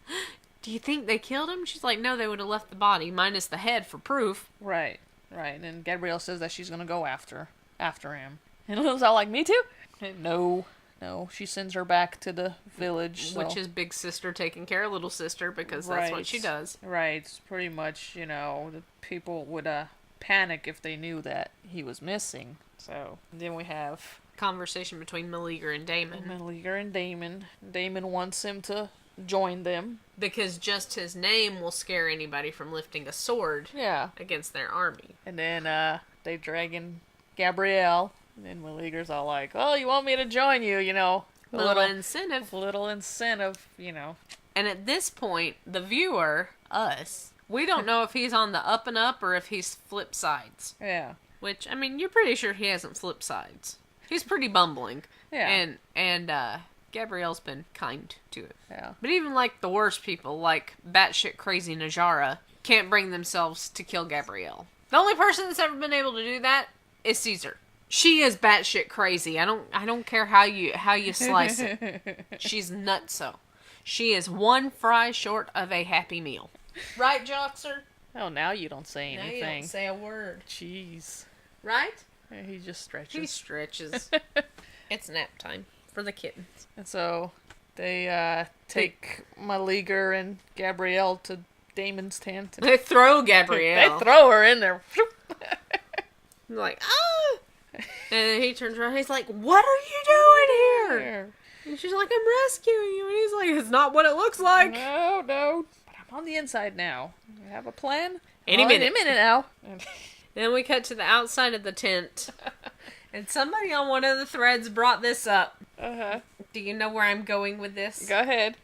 do you think they killed him? She's like, no, they would have left the body, minus the head for proof. Right. Right. And then Gabrielle says that she's gonna go after him. And Lila's all like, me too? No. She sends her back to the village. Which is big sister taking care of little sister, because that's what she does. Right. Pretty much, the people would panic if they knew that he was missing. So then we have conversation between Meleager and Damon. Damon wants him to join them. Because just his name will scare anybody from lifting a sword against their army. And then they drag in Gabrielle. And then Meleager's all like, oh, you want me to join you, Little incentive. Little incentive, And at this point, the viewer, us, we don't know if he's on the up and up or if he's flip sides. Yeah. Which, I mean, you're pretty sure he hasn't flipped sides. He's pretty bumbling. Yeah. And Gabrielle's been kind to it. Yeah. But even, like, the worst people, like batshit crazy Najara, can't bring themselves to kill Gabrielle. The only person that's ever been able to do that is Caesar. She is batshit crazy. I don't care how you slice it. She's nutso. She is one fry short of a happy meal. Right, Joxer? Oh, now you don't say anything. Now you don't say a word. Jeez. Right? Yeah, he just stretches. He stretches. It's nap time for the kittens. And so they take Maliger and Gabrielle to Damon's tent. They throw Gabrielle. They throw her in there. I'm like, ah! And then he turns around and he's like, what are you doing here? And she's like, I'm rescuing you. And he's like, it's not what it looks like. No. But I'm on the inside now. You have a plan? Any minute now. Then we cut to the outside of the tent. And somebody on one of the threads brought this up. Uh-huh. Do you know where I'm going with this? Go ahead.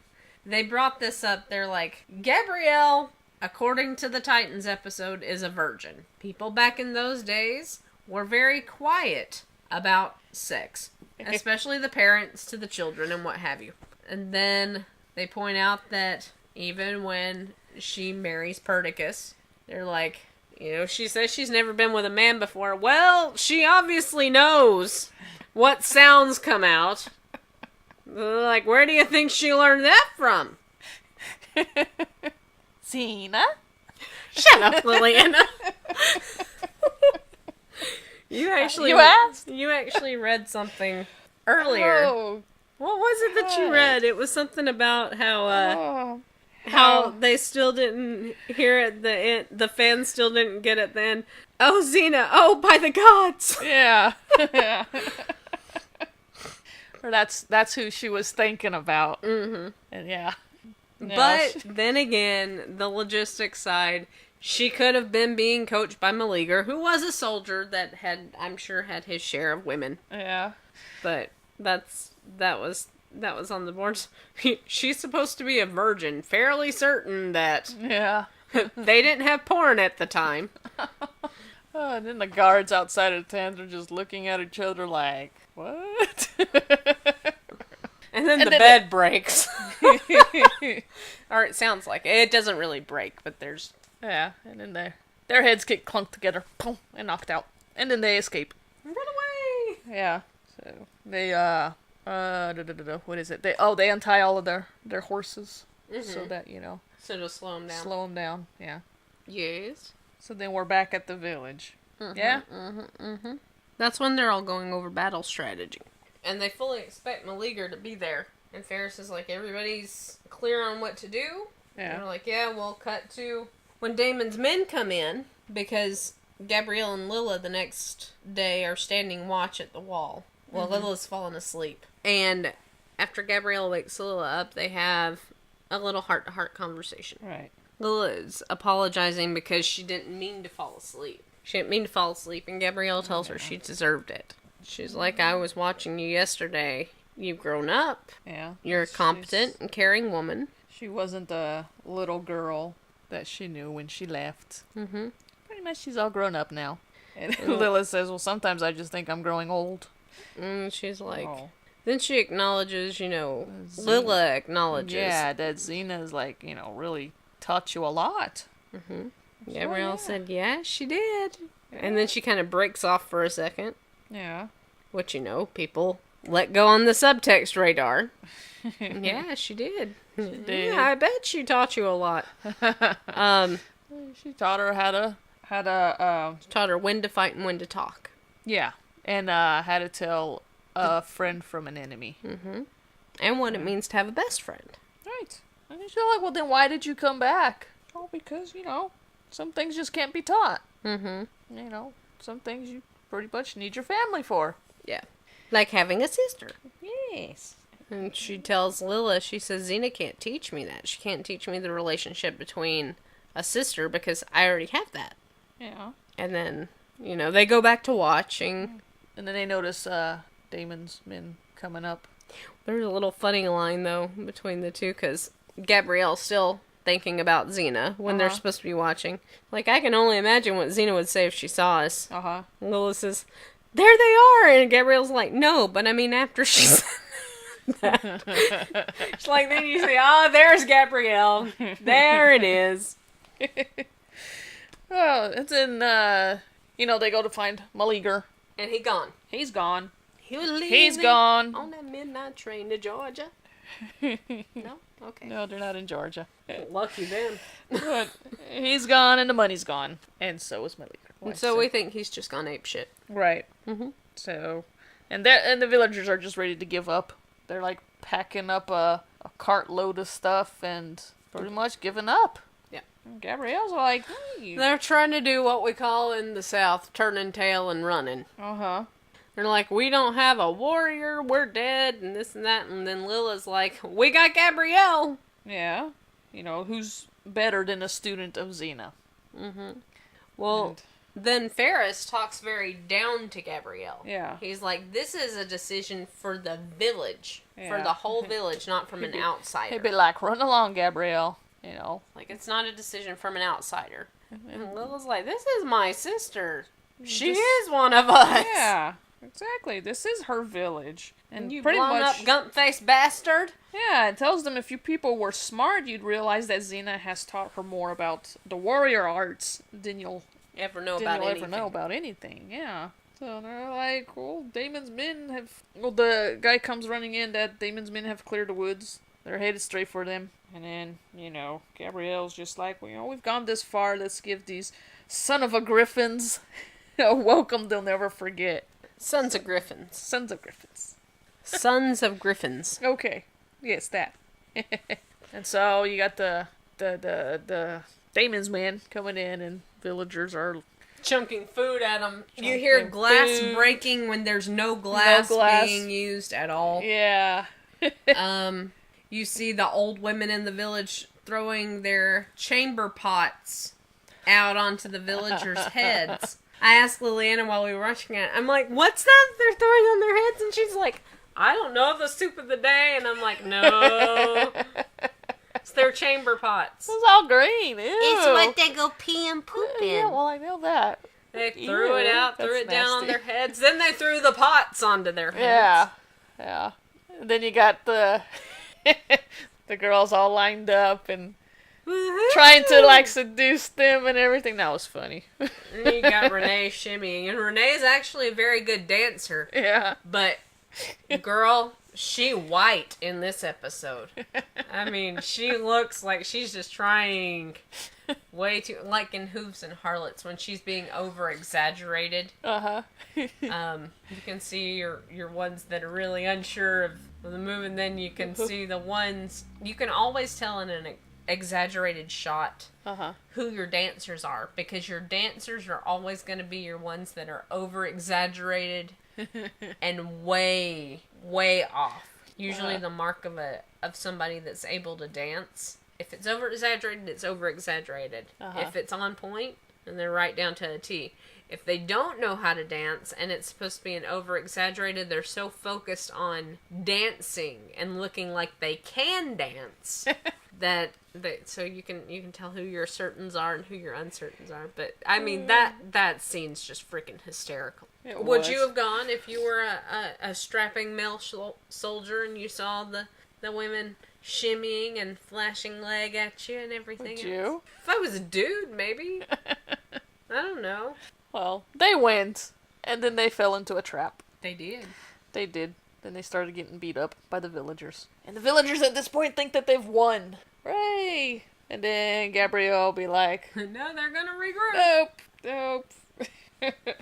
They brought this up. They're like, Gabrielle, according to the Titans episode, is a virgin. People back in those days were very quiet about sex. Especially the parents to the children and what have you. And then they point out that even when she marries Perdiccas, they're like, you know, she says she's never been with a man before. Well, she obviously knows what sounds come out. Like, where do you think she learned that from? Xena? Shut up, Liliana. You asked? You actually read something earlier. Oh. What was it that you read? It was something about how they still didn't hear at the end. The fans still didn't get at the end. Oh, Xena! Oh, by the gods! Yeah. Or that's who she was thinking about. Mm-hmm. And yeah. No, But then again, the logistics side, she could have been being coached by Maliger, who was a soldier that I'm sure had his share of women. Yeah. But that was on the boards. She's supposed to be a virgin. Fairly certain that Yeah. they didn't have porn at the time. Oh, and then the guards outside of the tent are just looking at each other like, what? And then the bed breaks. Or it sounds like it. It doesn't really break, but there's... Yeah, and then their heads get clunked together, boom, and knocked out. And then they escape. Run away! Yeah. So they what is it? They untie all of their horses so that, you know, So to slow them down. slow them down. Yeah. Yes. So then we're back at the village. Yeah. That's when they're all going over battle strategy. And they fully expect Maliger to be there. And Ferris is like, everybody's clear on what to do. Yeah. And they're like, yeah, we'll cut to when Damon's men come in, because Gabrielle and Lilla the next day are standing watch at the wall. Well, Lilla's fallen asleep. And after Gabrielle wakes Lilla up, they have a little heart-to-heart conversation. Right. Lilla is apologizing because she didn't mean to fall asleep. She didn't mean to fall asleep, and Gabrielle tells her she deserved it. She's like, I was watching you yesterday. You've grown up. Yeah. You're a competent and caring woman. She wasn't the little girl that she knew when she left. Mm-hmm. Pretty much she's all grown up now. And Lila says, well, sometimes I just think I'm growing old. And she's like... Oh. Then she acknowledges, you know, Lilla acknowledges. Yeah, that Xena's like, you know, really taught you a lot. Mm-hmm. Gabrielle said, yeah, she did. Yeah. And then she kind of breaks off for a second. Yeah. Which, you know, people let go on the subtext radar. Yeah, she did. She did. Yeah, I bet she taught you a lot. She taught her how to taught her when to fight and when to talk. Yeah. And how to tell a friend from an enemy. Mm-hmm. And what it means to have a best friend. Right. And she's like, well, then why did you come back? Oh, because, you know, some things just can't be taught. Mm-hmm. You know, some things you pretty much need your family for. Yeah. Like having a sister. Yes. And she tells Lilla, she says, Xena can't teach me that. She can't teach me the relationship between a sister because I already have that. Yeah. And then, you know, they go back to watching. And then they notice Damon's men coming up. There's a little funny line, though, between the two, because Gabrielle still thinking about Xena when they're supposed to be watching. Like, I can only imagine what Xena would say if she saw us. Lila says, "There they are!" And Gabrielle's like, "No, but I mean after she said that." It's like, then you say, "Oh, there's Gabrielle. There it is." Oh, it's in, they go to find Maliger. And he gone. He's gone. He's gone. On that midnight train to Georgia. No? Okay. No, they're not in Georgia. Lucky them. But he's gone and the money's gone. And so is Maliger. So we think he's just gone ape shit. Right. Mm-hmm. So, and the villagers are just ready to give up. They're like packing up a cartload of stuff and pretty much giving up. Yeah. And Gabrielle's like, hey. They're trying to do what we call in the South turning tail and running. They're like, we don't have a warrior, we're dead, and this and that. And then Lila's like, we got Gabrielle. Yeah. Who's better than a student of Xena? Well, then Ferris talks very down to Gabrielle. Yeah. He's like, this is a decision for the village. Yeah. For the whole village, not from an outsider. He'd be like, run along, Gabrielle. Like, it's not a decision from an outsider. And Lila's like, this is my sister. She is one of us. Yeah. Exactly. This is her village. And you pretty much up gump-faced bastard. Yeah, it tells them if you people were smart, you'd realize that Xena has taught her more about the warrior arts than you'll ever know about anything. Yeah. So they're like, well, Damon's men have... Well, the guy comes running in that Damon's men have cleared the woods. They're headed straight for them. And then, Gabrielle's just like, well, we've gone this far. Let's give these son of a griffins a welcome they'll never forget. Sons of Griffins. Sons of Griffins. Sons of Griffins. Okay. Yes, that. And so you got the Damon's men coming in, and villagers are chunking food at them. You hear glass breaking when there's no glass being used at all. Yeah. You see the old women in the village throwing their chamber pots out onto the villagers' heads. I asked Liliana while we were watching it, I'm like, what's that they're throwing on their heads? And she's like, I don't know, the soup of the day. And I'm like, no. It's their chamber pots. It's all green. Ew. It's what they go pee and poop in. Yeah, well, I know that. They threw it out, threw it down on their heads. Then they threw the pots onto their heads. Yeah. And then you got the girls all lined up and trying to, seduce them and everything. That was funny. And you got Renee shimmying. And Renee's actually a very good dancer. Yeah. But, girl, she white in this episode. I mean, she looks like she's just trying way too... Like in Hooves and Harlots, when she's being over-exaggerated. You can see your ones that are really unsure of the move, and then you can see the ones... You can always tell in an exaggerated shot who your dancers are, because your dancers are always going to be your ones that are over exaggerated and way off. Usually the mark of somebody that's able to dance. If it's over exaggerated, it's over exaggerated. If it's on point, then they're right down to a T. If they don't know how to dance and it's supposed to be an over exaggerated, they're so focused on dancing and looking like they can dance so you can tell who your certains are and who your uncertains are. But I mean that scene's just freaking hysterical. Would you have gone if you were a strapping male soldier and you saw the women shimmying and flashing leg at you and everything? Would you? If I was a dude, maybe. I don't know. Well, they went, and then they fell into a trap. They did. They did. Then they started getting beat up by the villagers. And the villagers at this point think that they've won. Hooray! And then Gabrielle will be like... No, they're gonna regroup. Nope.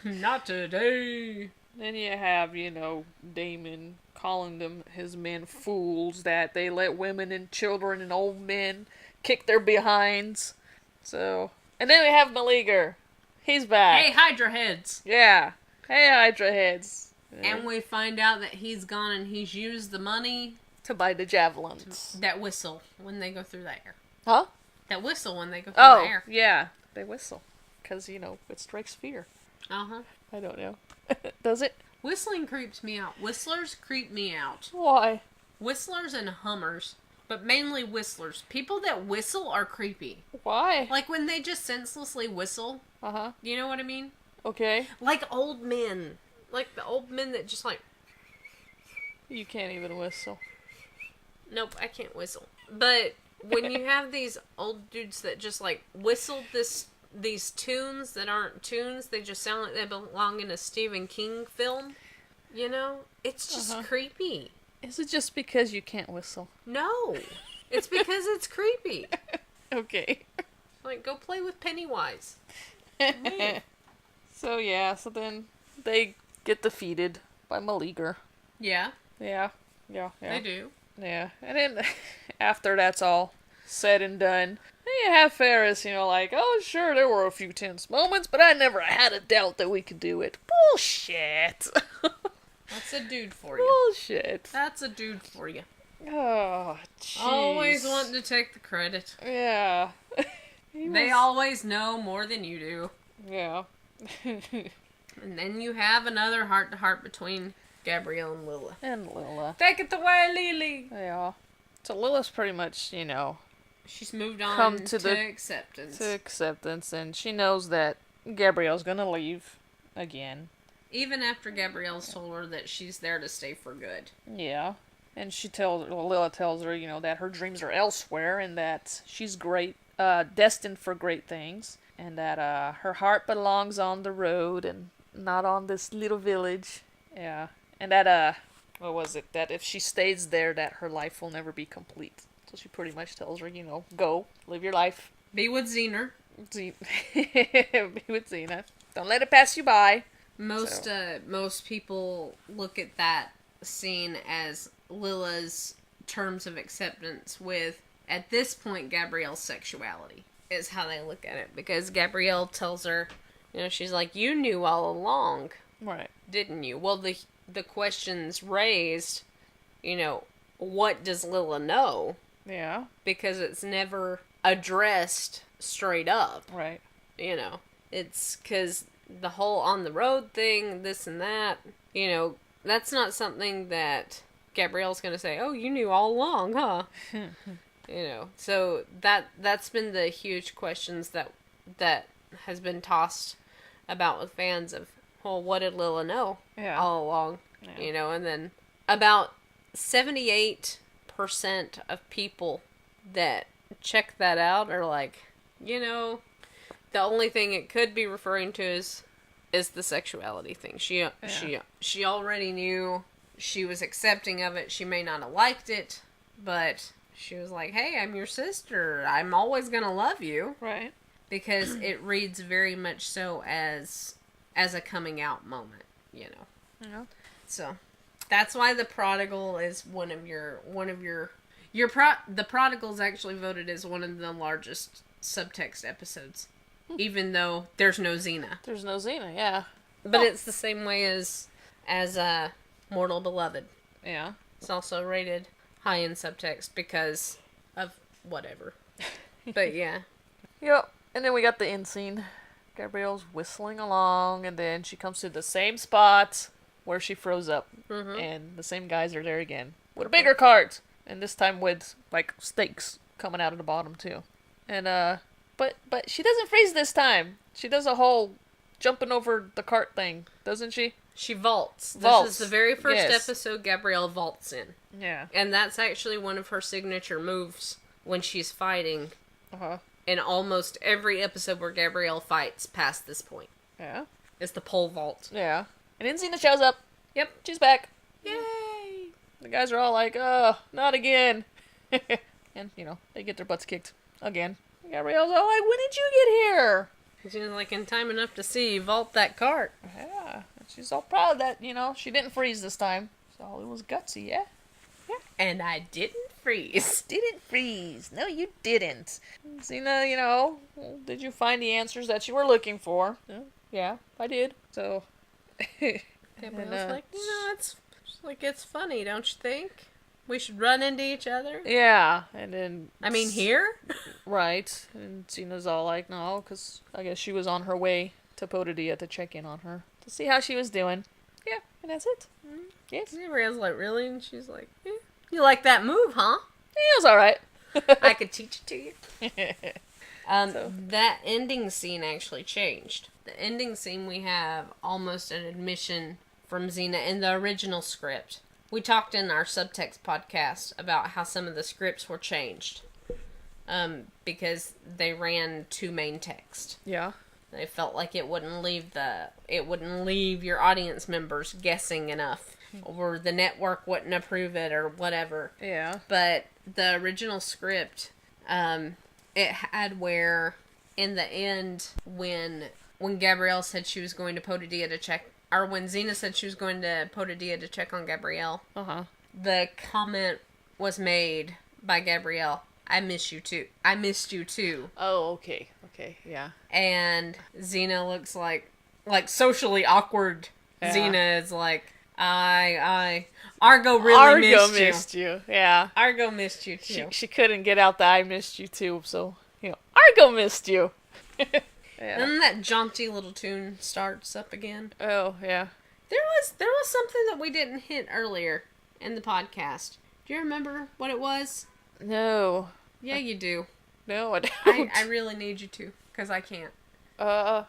Not today. Then you have, Damon calling them, his men, fools, that they let women and children and old men kick their behinds. So... And then we have Maliger. He's back. Hey, Hydra heads. Yeah. Hey, Hydra heads. And we find out that he's gone and he's used the money... To buy the javelins. That whistle when they go through the air. Huh? That whistle when they go through the air. Oh, yeah. They whistle. Because, it strikes fear. Uh-huh. I don't know. Does it? Whistling creeps me out. Whistlers creep me out. Why? Whistlers and hummers But mainly whistlers. People that whistle are creepy. Why? Like when they just senselessly whistle. Uh-huh. You know what I mean? Okay. Like old men. Like the old men that just like... You can't even whistle. Nope, I can't whistle. But when you have these old dudes that just like whistle these tunes that aren't tunes, they just sound like they belong in a Stephen King film. You know? It's just creepy. Is it just because you can't whistle? No. It's because it's creepy. Okay. Like, go play with Pennywise. So then they get defeated by Meleager. Yeah. Yeah. They do. Yeah. And then after that's all said and done, then you have Ferris, like, oh sure, there were a few tense moments, but I never had a doubt that we could do it. Bullshit. That's a dude for you. Bullshit. That's a dude for you. Oh, jeez. Always wanting to take the credit. Yeah. They always know more than you do. Yeah. And then you have another heart-to-heart between Gabrielle and Lila. And Lila. Take it away, Lily! Yeah. So Lila's pretty much, She's moved on come to the acceptance. To acceptance, and she knows that Gabrielle's gonna leave again. Even after Gabrielle's told her that she's there to stay for good. Yeah. And Lila tells her, that her dreams are elsewhere, and that she's destined for great things, and that her heart belongs on the road and not on this little village. Yeah. And that, what was it? That if she stays there, that her life will never be complete. So she pretty much tells her, go, live your life. Be with Xena. Be with Xena. Don't let it pass you by. Most people look at that scene as Lila's terms of acceptance with, at this point, Gabrielle's sexuality is how they look at it. Because Gabrielle tells her, she's like, you knew all along, right? Didn't you? Well, the questions raised, what does Lila know? Yeah. Because it's never addressed straight up. Right. It's because the whole on the road thing, this and that, that's not something that Gabrielle's going to say, oh, you knew all along, huh? So that's been the huge questions that has been tossed about with fans of, well, what did Lila know all along? Yeah. And then about 78% of people that check that out are like, the only thing it could be referring to is the sexuality thing. She already knew, she was accepting of it. She may not have liked it, but she was like, hey, I'm your sister. I'm always going to love you. Right. Because it reads very much so as a coming out moment, Yeah. So that's why the Prodigal is the Prodigal's actually voted as one of the largest subtext episodes. Even though there's no Xena. There's no Xena, yeah. But it's the same way as Mortal Beloved. Yeah. It's also rated high in subtext because of whatever. But yeah. Yep. And then we got the end scene. Gabrielle's whistling along, and then she comes to the same spot where she froze up. Mm-hmm. And the same guys are there again. With a bigger cart! And this time with, steaks coming out of the bottom, too. And, But she doesn't freeze this time. She does a whole jumping over the cart thing, doesn't she? She vaults. Vaults. This is the very first episode Gabrielle vaults in. Yeah. And that's actually one of her signature moves when she's fighting. Uh-huh. In almost every episode where Gabrielle fights past this point. Yeah. It's the pole vault. Yeah. And then Xena shows up. Yep. She's back. Yay! The guys are all like, oh, not again. And, they get their butts kicked again. Gabrielle's all like, when did you get here? She's like, in time enough to see you vault that cart. Yeah. She's all proud that, she didn't freeze this time. So it was gutsy, yeah? Yeah. And I didn't freeze. Didn't freeze. No, you didn't. Xena, did you find the answers that you were looking for? Yeah, I did. So. Gabrielle's like, it's funny, don't you think? We should run into each other. Yeah, and then... I mean, here? Right. And Xena's all like, no, because I guess she was on her way to Potidaea to check in on her. To see how she was doing. Yeah, and that's it. Mm-hmm. Yes. Gabrielle's like, really? And she's like, You like that move, huh? It was alright. I could teach it to you. So. That ending scene actually changed. The ending scene, we have almost an admission from Xena in the original script. We talked in our Subtext podcast about how some of the scripts were changed. Because they ran to main text. Yeah. They felt like it wouldn't leave your audience members guessing enough. Or the network wouldn't approve it or whatever. Yeah. But the original script, it had where in the end when Gabrielle said she was going to Potidaea to check, or when Xena said she was going to Potidaea to check on Gabrielle, the comment was made by Gabrielle, I miss you too. I missed you too. Oh, okay. Okay, yeah. And Xena looks like socially awkward. Yeah. Xena is like, Argo really missed you. Yeah. Argo missed you too. She couldn't get out the I missed you too, so, Argo missed you. Yeah. And that jaunty little tune starts up again. Oh, yeah. There was something that we didn't hit earlier in the podcast. Do you remember what it was? No. Yeah, you do. No, I don't. I really need you to, because I can't. I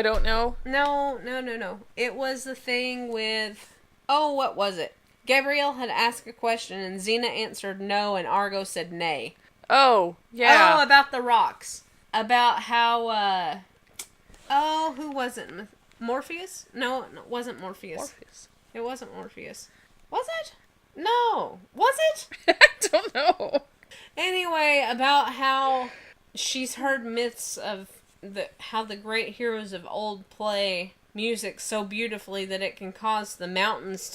don't know. No. It was the thing with... Oh, what was it? Gabrielle had asked a question, and Xena answered no, and Argo said nay. Oh, yeah. Oh, about the rocks. About how, who was it? Morpheus? No, it wasn't Morpheus. It wasn't Morpheus. Was it? No. Was it? I don't know. Anyway, about how she's heard myths of how the great heroes of old play music so beautifully that it can cause the mountains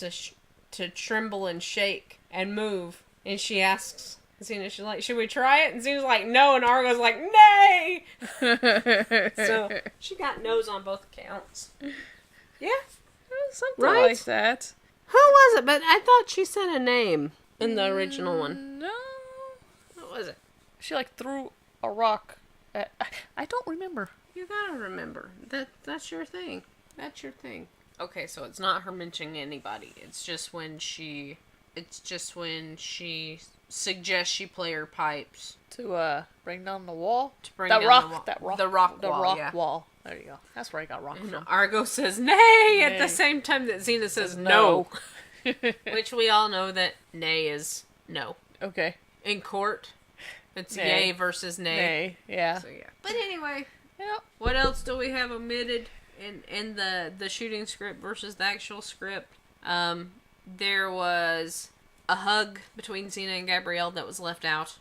to tremble and shake and move. And she asks Xena, she's like, should we try it? And Xena's like, no, and Argo's like, nay! So, she got no's on both accounts. Yeah? Something Right? like that. Who was it? But I thought she said a name in the original one. No. What was it? She, threw a rock at... I don't remember. You gotta remember. That's your thing. That's your thing. Okay, so it's not her mentioning anybody. It's just when she suggests she play her pipes. To, bring down the wall? To bring that down rock, the wall. That rock. The rock the wall, rock yeah. wall. There you go. That's where I got rock And from. Argo says nay at Nay. the same time that Xena says No. no. Which we all know that nay is no. Okay. In court, it's Nay. yay versus nay. Nay. Yeah. So, yeah. But anyway, Yep. what else do we have omitted in the shooting script versus the actual script? There was a hug between Xena and Gabrielle that was left out.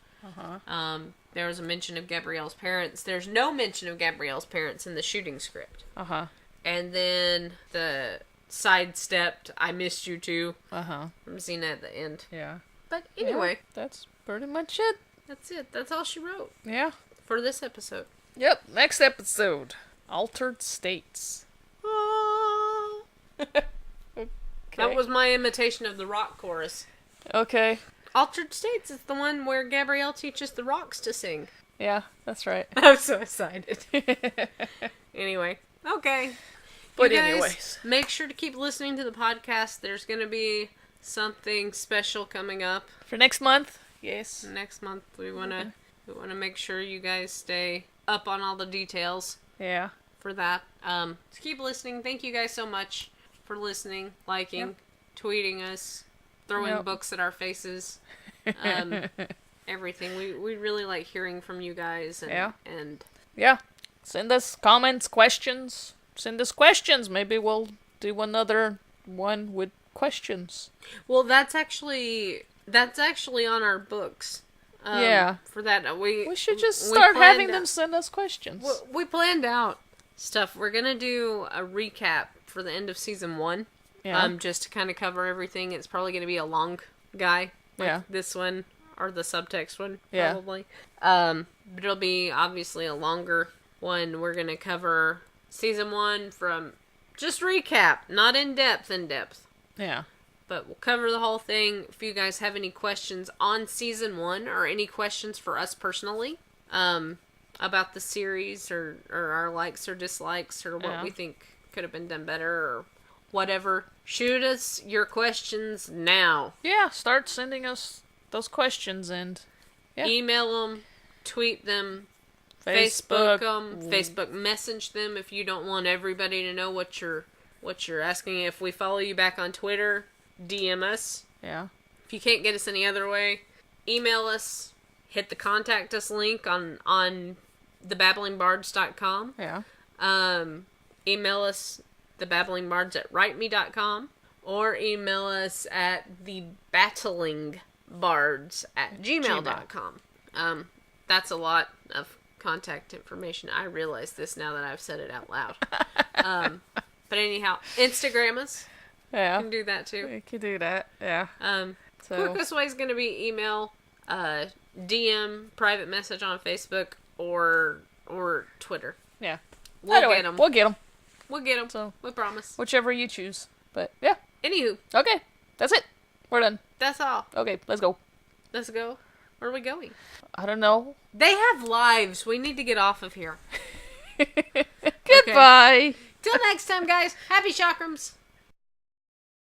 There was a mention of Gabrielle's parents. There's no mention of Gabrielle's parents in the shooting script. And then the sidestepped I missed you too from Xena at the end. Yeah. But anyway, Yeah, that's pretty much it. that's it. That's all she wrote Yeah. for this episode. Yep. Next episode. Altered States. That was my imitation of the rock chorus. Okay. Altered States is the one where Gabrielle teaches the rocks to sing. Yeah, that's right. I'm so excited. Anyway, okay. But You guys, anyways. make sure to keep listening to the podcast. There's going to be something special coming up For next month? Yes. next month. We want to make sure you guys stay up on all the details Yeah. for that. So keep listening. Thank you guys so much for listening, liking, tweeting us, throwing books at our faces. Everything. We really like hearing from you guys. And Yeah. Send us comments, questions. Send us questions. Maybe we'll do another one with questions. well, that's actually on our books. Yeah. For that, we should just we start planned having them out- send us questions. We planned out stuff. We're gonna do a recap for the end of season 1. Yeah. Just to kind of cover everything. It's probably gonna be a long guy. Like Yeah. This one or the subtext one, Yeah. probably. But it'll be obviously a longer one. We're gonna cover season 1 from just recap, not in depth. Yeah. But we'll cover the whole thing. If you guys have any questions on season 1 or any questions for us personally, about the series or our likes or dislikes or what we think could have been done better or whatever, shoot us your questions now. Yeah, start sending us those questions and yeah. Email them, tweet them, Facebook. Facebook them, Facebook message them if you don't want everybody to know what you're asking. If we follow you back on Twitter, DM us. Yeah. If you can't get us any other way, email us. Hit the contact us link on thebabblingbards.com. Yeah. Email us thebabblingbards@writeme.com or email us at thebattlingbards@gmail.com. That's a lot of contact information. I realize this now that I've said it out loud. But anyhow, Instagram us. Yeah. You can do that too. You can do that. Yeah. Quickest way is going to be email, DM, private message on Facebook, or Twitter. Yeah. We'll get them. We'll get them. We'll get them. So, we promise. Whichever you choose. But, yeah. Anywho. Okay. That's it. We're done. That's all. Okay, let's go. Let's go. Where are we going? I don't know. They have lives. We need to get off of here. Goodbye. Till next time, guys. Happy chakrams.